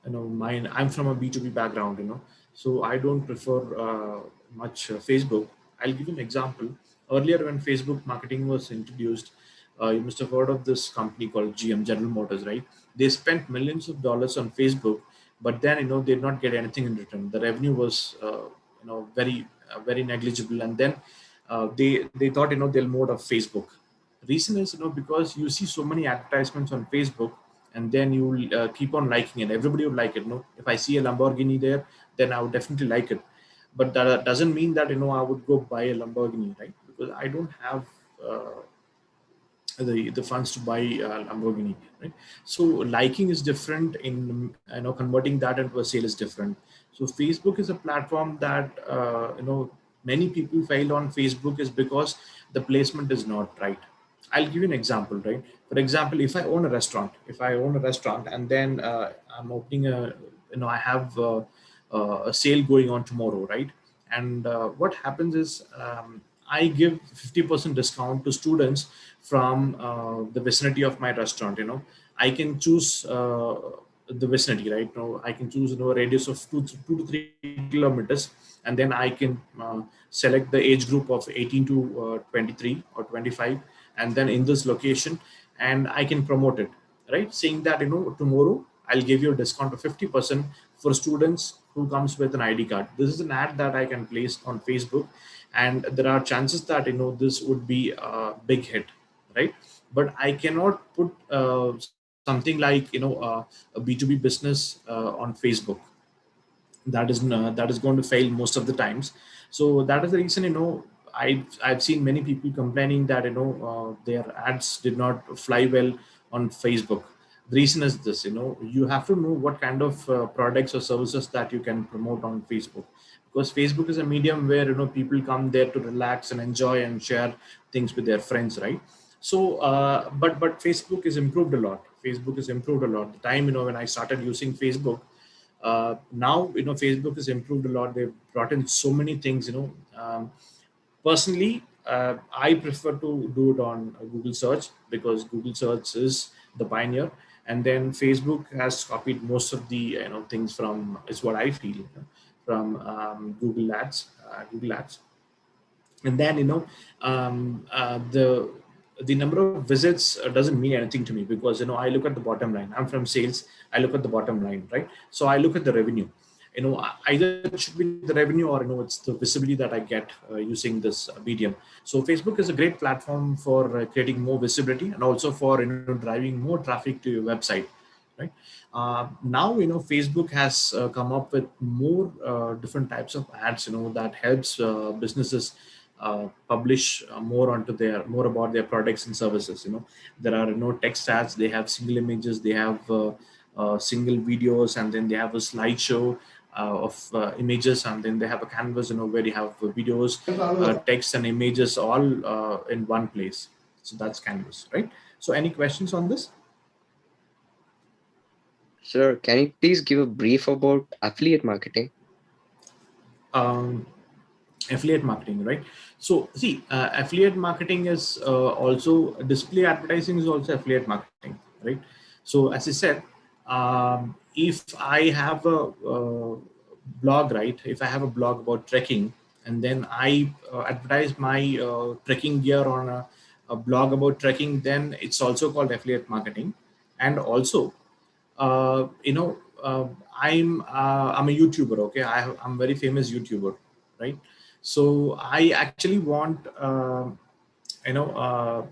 I'm from a B2B background, so I don't prefer much Facebook. I'll give you an example. Earlier, when Facebook marketing was introduced, you must have heard of this company called GM, General Motors, right? They spent millions of dollars on Facebook but then they did not get anything in return. The revenue was very negligible, and then they thought they'll move of Facebook. Reason is because you see so many advertisements on Facebook, and then you keep on liking it. Everybody would like it. If I see a Lamborghini there, then I would definitely like it. But that doesn't mean that I would go buy a Lamborghini, right? Because I don't have the funds to buy Lamborghini, right? So liking is different, in converting that into a sale is different. So Facebook is a platform that many people fail on Facebook is because the placement is not right. I'll give you an example, right? For example, if I own a restaurant, and then I'm opening I have a sale going on tomorrow, right? And what happens is I give 50% discount to students from the vicinity of my restaurant. I can choose the vicinity, right? I can choose a radius of 2 to 3 kilometers, and then I can select the age group of 18 to 23 or 25, and then in this location, and I can promote it, right? Saying that tomorrow I'll give you a discount of 50% for students who comes with an ID card. This is an ad that I can place on Facebook, and there are chances that this would be a big hit, right? But I cannot put something like a B2B business on Facebook. That is going to fail most of the times. So that is the reason I've seen many people complaining that their ads did not fly well on Facebook. The reason is this: you have to know what kind of products or services that you can promote on Facebook, because Facebook is a medium where people come there to relax and enjoy and share things with their friends, right? So but Facebook is improved a lot. The time when I started using Facebook, now Facebook has improved a lot. They've brought in so many things. Personally, I prefer to do it on Google search, because Google search is the pioneer, and then Facebook has copied most of the things from, is what I feel, from Google ads. And then the number of visits doesn't mean anything to me, because I look at the bottom line. I'm from sales. I look at the bottom line, right? So I look at the revenue. Either it should be the revenue, or it's the visibility that I get using this medium. So Facebook is a great platform for creating more visibility, and also for driving more traffic to your website, right? Now Facebook has come up with more different types of ads that helps businesses publish more about their products and services. There are text ads, they have single images, they have single videos, and then they have a slideshow of images, and then they have a canvas where you have videos, text and images all in one place. So that's canvas, right? So any questions on this? Sir, can you please give a brief about affiliate marketing? um, Affiliate marketing, right? So see, affiliate marketing is also, display advertising is also affiliate marketing, right? So as I said, if I have a blog, right? If I have a blog about trekking, and then I advertise my trekking gear on a blog about trekking, then it's also called affiliate marketing. And also, uh, you know, I'm a YouTuber. Okay, I'm a very famous YouTuber, right? So I actually want, you know,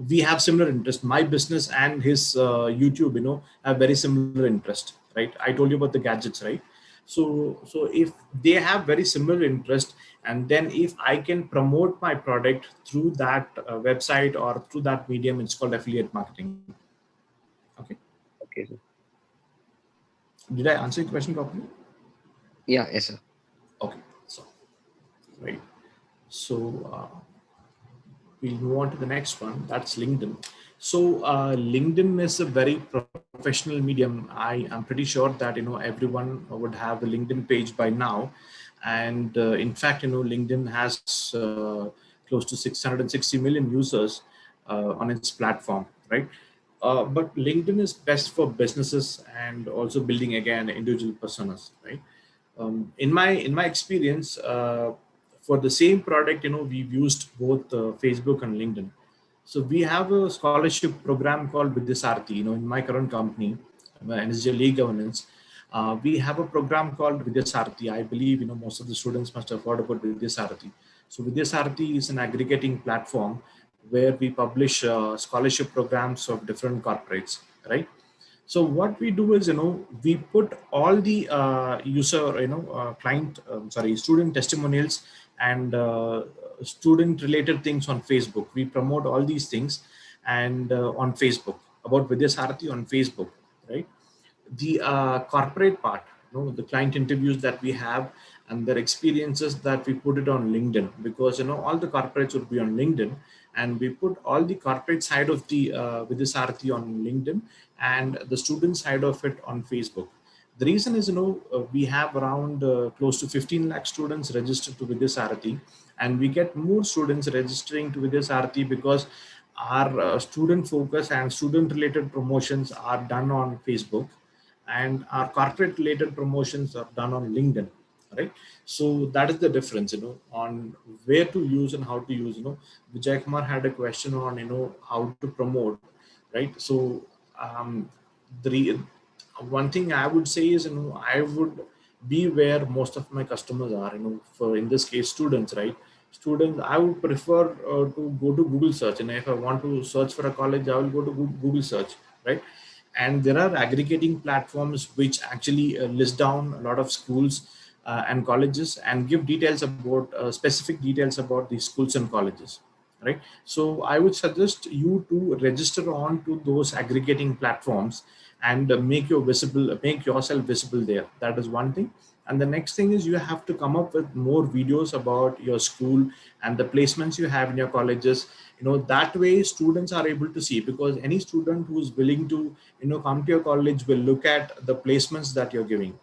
we have similar interest. My business and his YouTube, have very similar interest, right? I told you about the gadgets, right? So if they have very similar interest, and then if I can promote my product through that website or through that medium, it's called affiliate marketing. Okay. Okay, sir. Did I answer your question properly? Yeah, yes, sir. Okay. So, right. So we'll move on to the next one. That's LinkedIn. So LinkedIn is a very professional medium. I am pretty sure that everyone would have a LinkedIn page by now, and in fact, LinkedIn has close to 660 million users on its platform, right? But LinkedIn is best for businesses and also building, again, individual personas, right? In my experience, for the same product, we've used both Facebook and LinkedIn. So we have a scholarship program called Vidyasarthi, in my current company, NSJ League Governance. We have a program called Vidyasarathi. I believe most of the students must have heard about Vidyasarathi. So Vidyasarathi is an aggregating platform where we publish scholarship programs of different corporates, right? So what we do is, we put all the student testimonials and student related things on Facebook. We promote all these things and on Facebook about Vidyasarathi on Facebook, right? The corporate part, the client interviews that we have and their experiences, that we put it on LinkedIn, because all the corporates would be on LinkedIn, and we put all the corporate side of the with this Arthi on LinkedIn and the student side of it on Facebook. The reason is, we have around close to 15 lakh students registered to Vidya Sarathi, and we get more students registering to Vidya Sarathi because our student focus and student related promotions are done on Facebook, and our corporate related promotions are done on LinkedIn, right? So that is the difference, on where to use and how to use. Vijay Kumar had a question on, how to promote, right? So the one thing I would say is, I would be where most of my customers are, for in this case students, right? Students, I would prefer to go to Google search, and if I want to search for a college, I will go to Google search, right? And there are aggregating platforms which actually list down a lot of schools and colleges and give details about specific details about the schools and colleges, right? So I would suggest you to register on to those aggregating platforms and make yourself visible there. That is one thing. And the next thing is, you have to come up with more videos about your school and the placements you have in your colleges. That way students are able to see, because any student who is willing to come to your college will look at the placements that you're giving,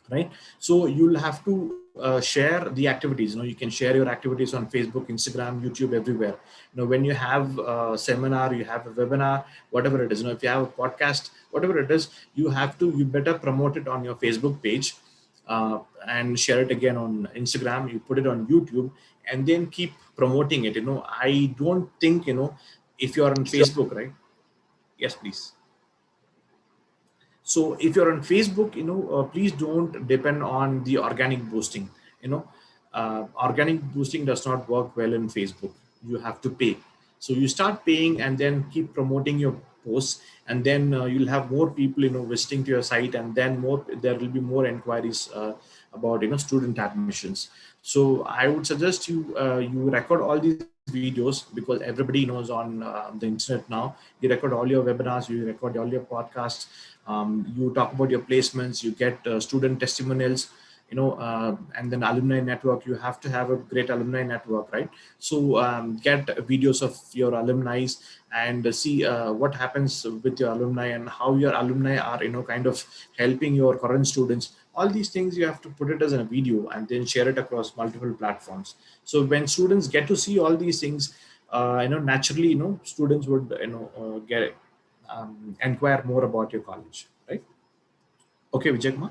right? So you'll have to share the activities. You can share your activities on Facebook, Instagram, YouTube, everywhere. When you have a seminar, you have a webinar, whatever it is, if you have a podcast, whatever it is, you better promote it on your Facebook page, and share it again on Instagram. You put it on YouTube, and then keep promoting it. I don't think, if you're on Facebook, right? Yes, please. So if you're on Facebook, please don't depend on the organic boosting. Organic boosting does not work well in Facebook. You have to pay. So you start paying and then keep promoting your posts, and then you'll have more people visiting to your site, and then there will be more inquiries about student admissions. So I would suggest you record all these videos, because everybody knows on the internet now. You record all your webinars, you record all your podcasts, you talk about your placements, you get student testimonials, and then alumni network. You have to have a great alumni network, right? So get videos of your alumni and see what happens with your alumni, and how your alumni are kind of helping your current students. All these things you have to put it as a video and then share it across multiple platforms. So when students get to see all these things, naturally, students would get inquire more about your college, right? Okay, Vijay Kumar.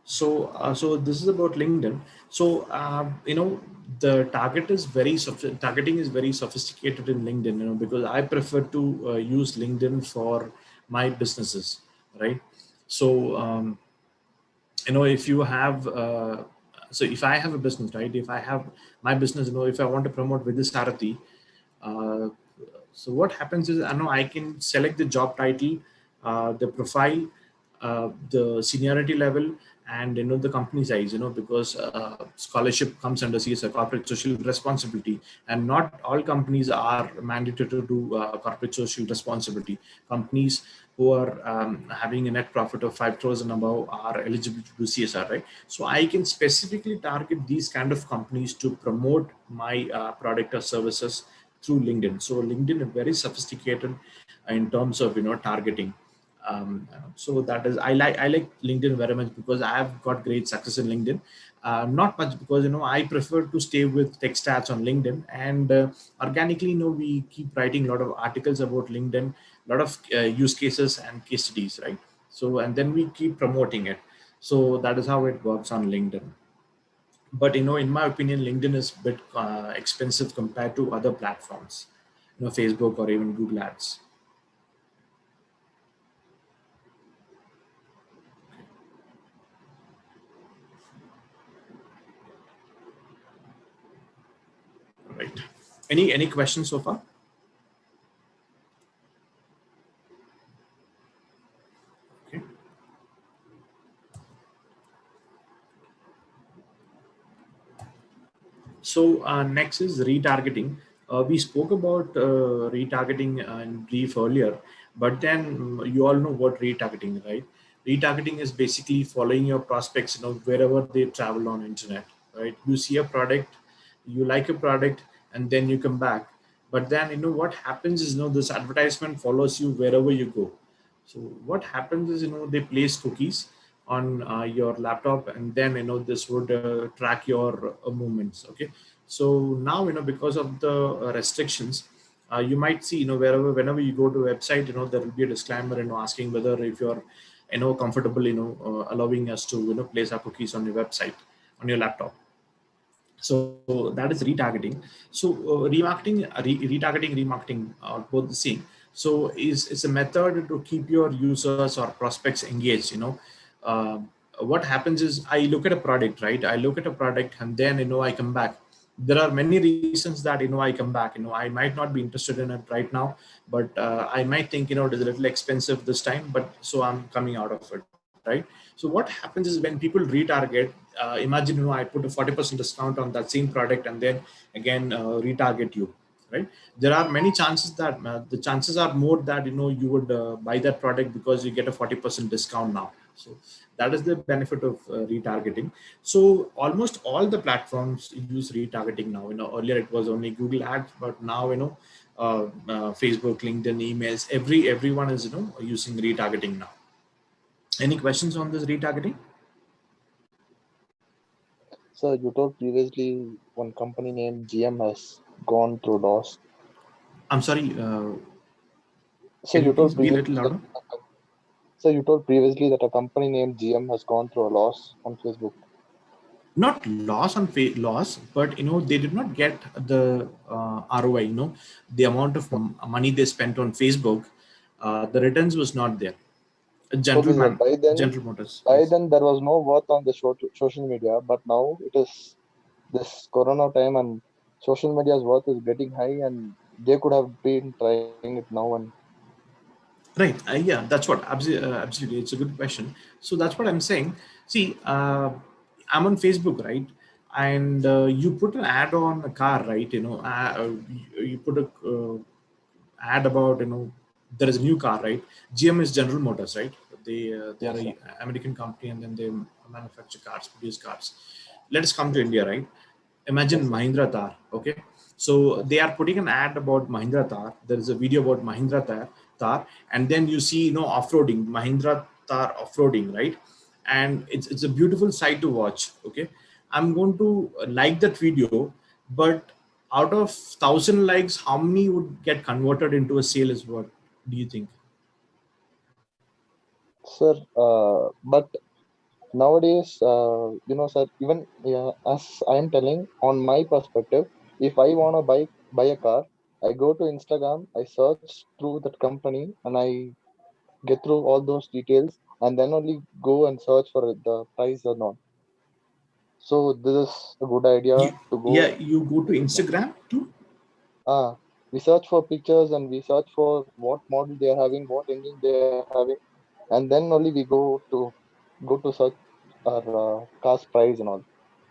So this is about LinkedIn. So the targeting is very sophisticated in LinkedIn, because I prefer to use LinkedIn for my businesses, right? So if you have so if I have a business, right? If I have my business, if I want to promote with this Sarati, uh, so what happens is, I can select the job title, the profile, the seniority level, and the company size. Because scholarship comes under CSR, corporate social responsibility, and not all companies are mandated to do corporate social responsibility. Companies who are having a net profit of 5 crores and above are eligible to do CSR, right? So I can specifically target these kind of companies to promote my product or services through LinkedIn. So LinkedIn is very sophisticated in terms of targeting. So that is, I like LinkedIn very much, because I have got great success in LinkedIn. Not much because I prefer to stay with tech stats on LinkedIn, and organically, we keep writing a lot of articles about LinkedIn, a lot of use cases and case studies, right? So and then we keep promoting it. So that is how it works on LinkedIn. But in my opinion, LinkedIn is a bit expensive compared to other platforms, Facebook or even Google Ads. Any questions so far? Okay. So next is retargeting. We spoke about retargeting in brief earlier, but then you all know what retargeting, right? Retargeting is basically following your prospects, wherever they travel on internet, right? You see a product, you like a product, and then you come back. But then what happens is this advertisement follows you wherever you go. So what happens is they place cookies on your laptop, and then this would track your movements. Okay, so now because of the restrictions, you might see whenever you go to a website, there will be a disclaimer asking whether if you're comfortable allowing us to place our cookies on your website, on your laptop. So that is retargeting. So retargeting, are both the same. So it's a method to keep your users or prospects engaged. uh, what happens is I look at a product, right? I look at a product, and then I come back. There are many reasons that I come back. I might not be interested in it right now, but I might think it is a little expensive this time, but so I'm coming out of it, right? So what happens is when people retarget, imagine I put a 40% discount on that same product, and then again retarget you, right? There are many chances that the chances are more that you would buy that product because you get a 40% discount now. So that is the benefit of retargeting. So almost all the platforms use retargeting now. Earlier it was only Google Ads, but now Facebook, LinkedIn, emails, everyone is using retargeting now. Any questions on this retargeting? So you told previously one company named GM has gone through loss. I'm sorry. So Can you you told please be a previously little louder? that a company named GM has gone through a loss on Facebook. Not loss on loss, but they did not get the ROI. The amount of money they spent on Facebook, the returns was not there. So by General Motors. then there was no worth on the social media, but now it is this Corona time and social media's worth is getting high, and they could have been trying it now. And Right. Yeah, that's what. Absolutely. It's a good question. So that's what I'm saying. See, I'm on Facebook, right? And you put an ad on a car, right? You put a ad about, there is a new car, right? GM is General Motors, right? They are an American company, and then they manufacture cars, produce cars. Let us come to India, right? Imagine Mahindra Thar, okay? So they are putting an ad about Mahindra Thar. There is a video about Mahindra Thar, and then you see, off-roading, Mahindra Thar off-roading, right? And it's a beautiful sight to watch, okay? I'm going to like that video, but out of 1,000 likes, how many would get converted into a sale is what do you think? sir, but nowadays, sir, even as I am telling on my perspective, if I want to buy a car, I go to Instagram, I search through that company, and I get through all those details, and then only go and search for the price or not. So this is a good idea to go. Yeah, you go to Instagram too. We search for pictures, and we search for what model they are having, what engine they are having, and then only we go to search our car's price and all.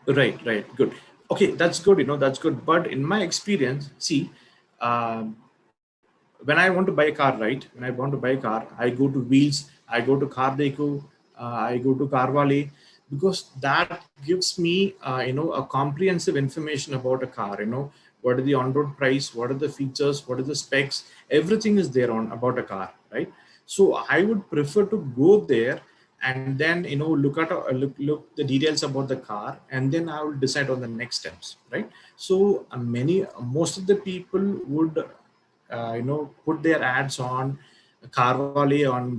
Right, good. Okay, that's good. That's good. But in my experience, see, um, when I want to buy a car, right? When I want to buy a car, I go to Wheels, I go to Car Deco, I go to Carvale, because that gives me, a comprehensive information about a car. What are the on-road price, what are the features, what are the specs, everything is there on about a car, right? So I would prefer to go there and then look at look the details about the car, and then I will decide on the next steps, right? So most of the people would put their ads on Carvale on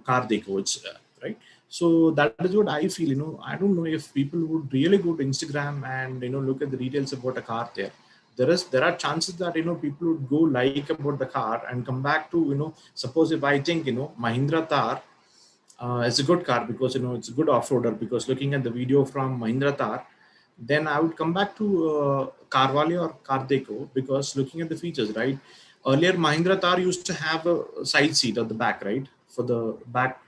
Car Deco, right? So that is what I feel. I don't know if people would really go to Instagram and look at the details about a car there. There are chances that people would go like about the car and come back to suppose if I think Mahindra Thar it's a good car because it's a good off-roader, because looking at the video from Mahindra Thar, Then I would come back to Carvalho or Cardeco, because looking at the features, right? Earlier, Mahindra Thar used to have a side seat at the back, right? For the back,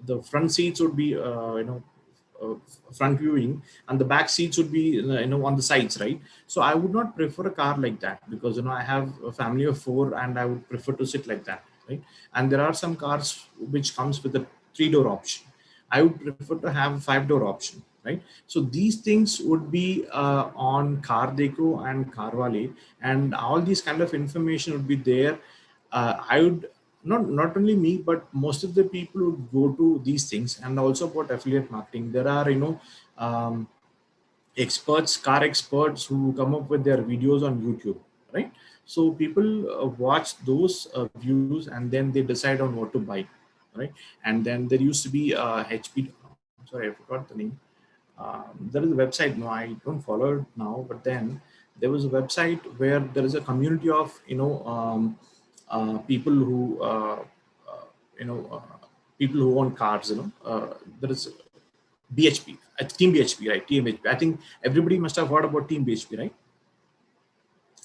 the front seats would be, uh, front viewing, and the back seats would be, on the sides, right? So I would not prefer a car like that, because I have a family of 4 and I would prefer to sit like that, right? And there are some cars which comes with a 3-door option. I would prefer to have a 5-door option, right? So these things would be on Cardeco and Carvale, and all these kind of information would be there. I would not only me, but most of the people would go to these things. And also about affiliate marketing, there are um, experts, car experts, who come up with their videos on YouTube, right? So people watch those views, and then they decide on what to buy, right? And then there used to be HP. Sorry, I forgot the name. There is a website. No, I don't follow it now. But then there was a website where there is a community of people who you know uh, people who own cars. There is BHP, Team BHP, right? Team BHP. I think everybody must have heard about Team BHP, right?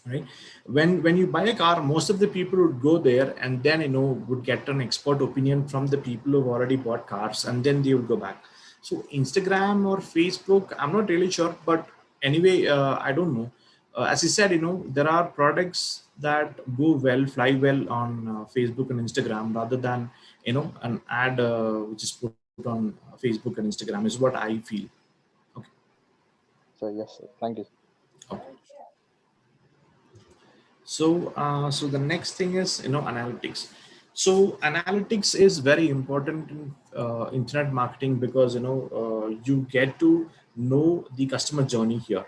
Right. When you buy a car, most of the people would go there, and then would get an expert opinion from the people who've already bought cars, and then they would go back. So Instagram or Facebook, I'm not really sure, but anyway, I don't know. As I said, there are products that go well, fly well on Facebook and Instagram, rather than an ad which is put on Facebook and Instagram, is what I feel. Okay. So yes, sir. Thank you. Okay. So the next thing is analytics. So analytics is very important in internet marketing, because you get to know the customer journey here.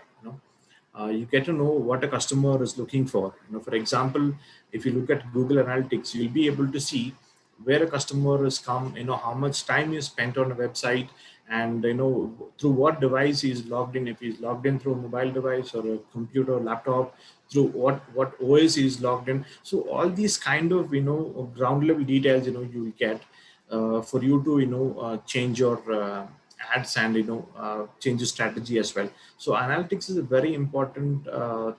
You get to know what a customer is looking for. For example, if you look at Google Analytics, you'll be able to see where a customer has come, how much time is spent on a website, and through what device he's logged in. If he's logged in through a mobile device or a computer or laptop, through what OS he's logged in. So all these kind of ground level details you will get for you to change your ads, and change your strategy as well. So analytics is a very important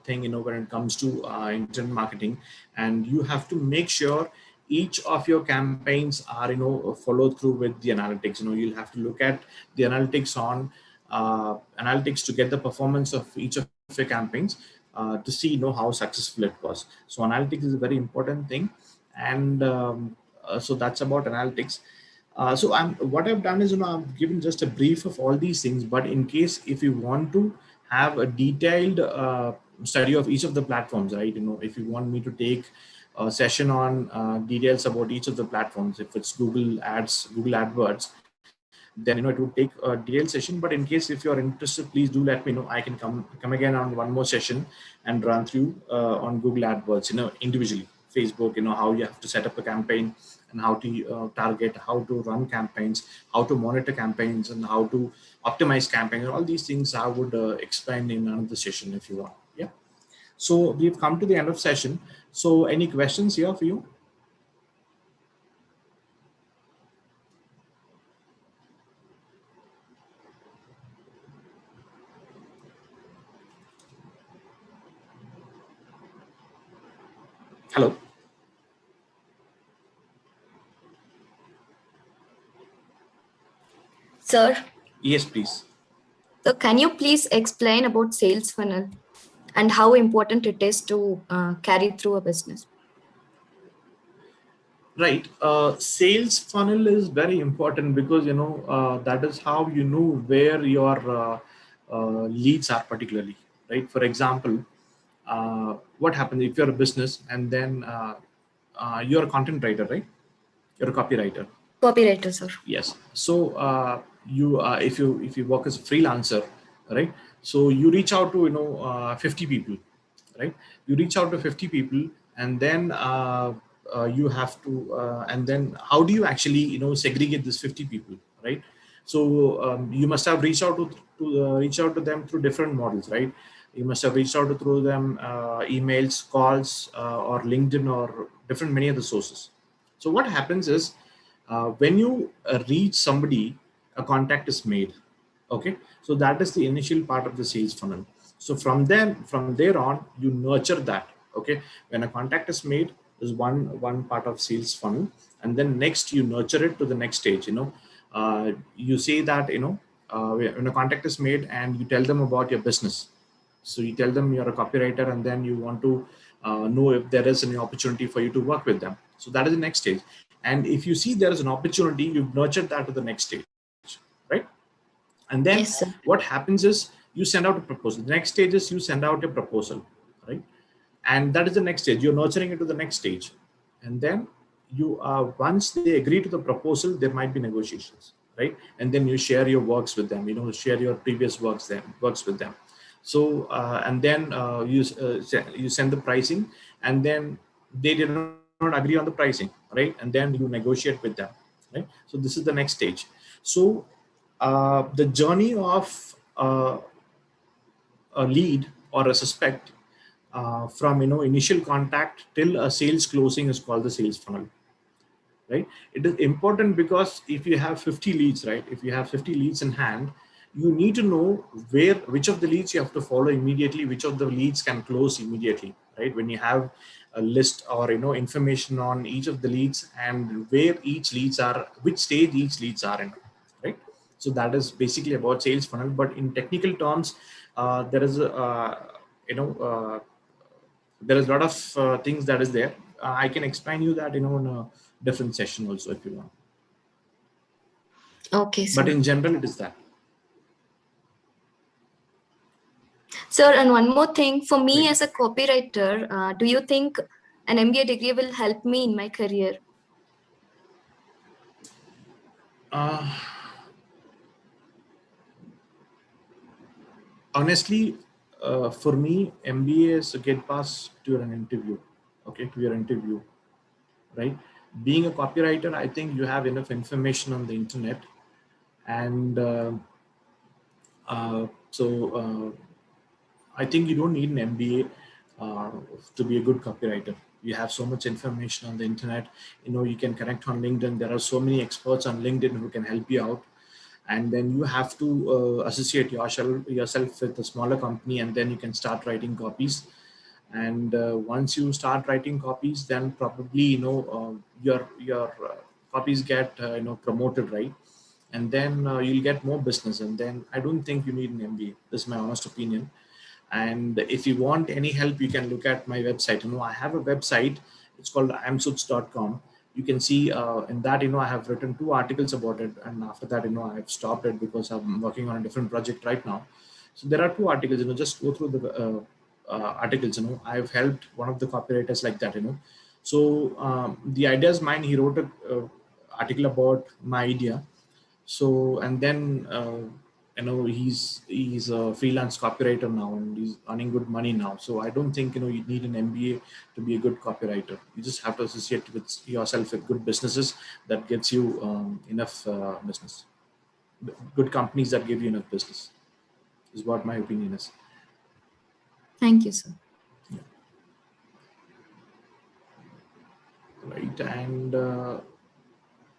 thing when it comes to internet marketing, and you have to make sure each of your campaigns are follow through with the analytics. You'll have to look at the analytics on analytics to get the performance of each of your campaigns, to see how successful it was. So analytics is a very important thing. And so that's about analytics. What I've done is, I've given just a brief of all these things, but in case if you want to have a detailed study of each of the platforms, right? If you want me to take a session on details about each of the platforms, if it's Google Ads, Google AdWords, then it would take a detailed session. But in case if you're interested, please do let me know. I can come again on one more session and run through on Google AdWords, individually. Facebook, how you have to set up a campaign, and how to target, how to run campaigns, how to monitor campaigns, and how to optimize campaigns. All these things I would explain in another session if you want. Yeah. So we've come to the end of session. So any questions here for you? Hello. Sir, Yes, please. so can you please explain about sales funnel and how important it is to carry through a business? Right. Sales funnel is very important, because that is how where your leads are particularly, right? For example, what happens if you're a business, and then you're a content writer, right? You're a copywriter. Copywriter, sir. Yes. So you if you work as a freelancer, right? So you reach out to 50 people, right? You reach out to 50 people, and then you have to and then how do you actually segregate this 50 people, right? So you must have reached out reach out to them through different models, right? You must have reached out to through them emails, calls, or LinkedIn, or different many other sources. So what happens is when you reach somebody, a contact is made, Okay, so that is the initial part of the sales funnel. So from there on, you nurture that. Okay, when a contact is made, is one part of sales funnel, and then next you nurture it to the next stage. You say that when a contact is made and you tell them about your business. So you tell them you're a copywriter, and then you want to know if there is any opportunity for you to work with them. So that is the next stage. And if you see there is an opportunity, you've nurtured that to the next stage, right? And then Yes, sir. what happens is you send out a proposal. The next stage is you send out a proposal, right? And that is the next stage. You're nurturing it to the next stage. And then once they agree to the proposal, there might be negotiations, right? And then you share your works with them, share your previous works with them. So and then you send the pricing, and then they did not agree on the pricing, right? And then you negotiate with them, right? So this is the next stage. So the journey of a lead or a suspect from initial contact till a sales closing is called the sales funnel, right? It is important because if you have 50 leads, right, if you have 50 leads in hand, you need to know which of the leads you have to follow immediately, which of the leads can close immediately, right? When you have a list or information on each of the leads and where each leads are, which stage each leads are in, right? So that is basically about sales funnel. But in technical terms, there is there is a lot of things that is there. I can explain you that in a different session also if you want. Okay, sir. But in general, it is that. Sir, and one more thing, for me as a copywriter, do you think an MBA degree will help me in my career? Honestly, for me, MBA is to get past to an interview, okay, to your interview, right? Being a copywriter, I think you have enough information on the internet, and I think you don't need an MBA to be a good copywriter. You have so much information on the internet. You can connect on LinkedIn. There are so many experts on LinkedIn who can help you out. And then you have to associate yourself with a smaller company, and then you can start writing copies. And once you start writing copies, then probably your copies get promoted, right? And then you'll get more business. And then I don't think you need an MBA. This is my honest opinion. And if you want any help, you can look at my website. I have a website. It's called imsuits.com. You can see in that, I have written 2 articles about it. And after that, I've stopped it because I'm working on a different project right now. So there are 2 articles, just go through the articles. I've helped one of the copywriters like that. So the idea is mine. He wrote an article about my idea. So, and then he's a freelance copywriter now, and he's earning good money now. So I don't think you need an MBA to be a good copywriter. You just have to associate with yourself with good businesses that gets you enough business. Good companies that give you enough business is what my opinion is. Thank you, sir. Yeah. Right. And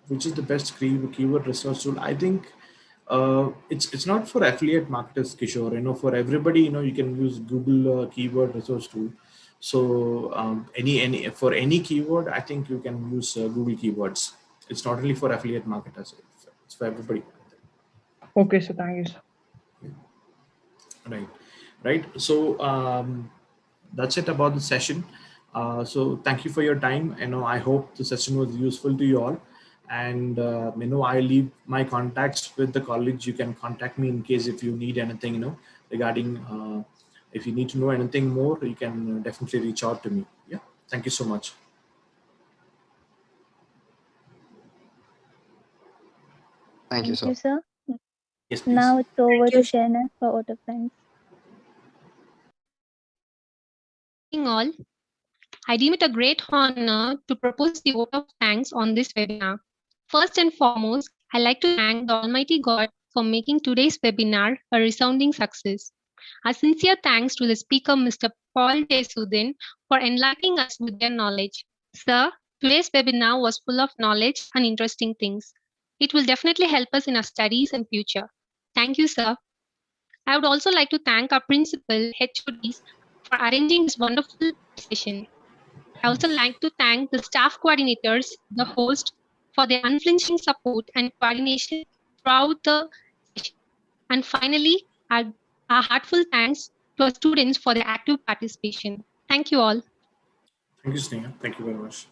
which is the best keyword research tool? I think it's not for affiliate marketers, Kishore. For everybody, you can use Google keyword research tool. So any for any keyword, I think you can use Google keywords. It's not only for affiliate marketers; it's for everybody. Okay, so thank you, sir. Right. So that's it about the session. So thank you for your time. I hope the session was useful to you all. And I leave my contacts with the college. You can contact me in case if you need anything, regarding if you need to know anything more, you can definitely reach out to me. Yeah. Thank you so much. Thank you, Thank sir. you, sir. Yes, please. Now it's over Thank you, to Shannon for vote of thanks. All, I deem it a great honor to propose the vote of thanks on this webinar. First and foremost, I'd like to thank the Almighty God for making today's webinar a resounding success. A sincere thanks to the speaker, Mr. Paul J. Sudhin, for enlightening us with their knowledge. Sir, today's webinar was full of knowledge and interesting things. It will definitely help us in our studies and future. Thank you, sir. I would also like to thank our principal, HODs, for arranging this wonderful session. I also like to thank the staff coordinators, the host, for their unflinching support and coordination throughout the session. And finally, our heartfelt thanks to our students for their active participation. Thank you all. Thank you, Sneha. Thank you very much.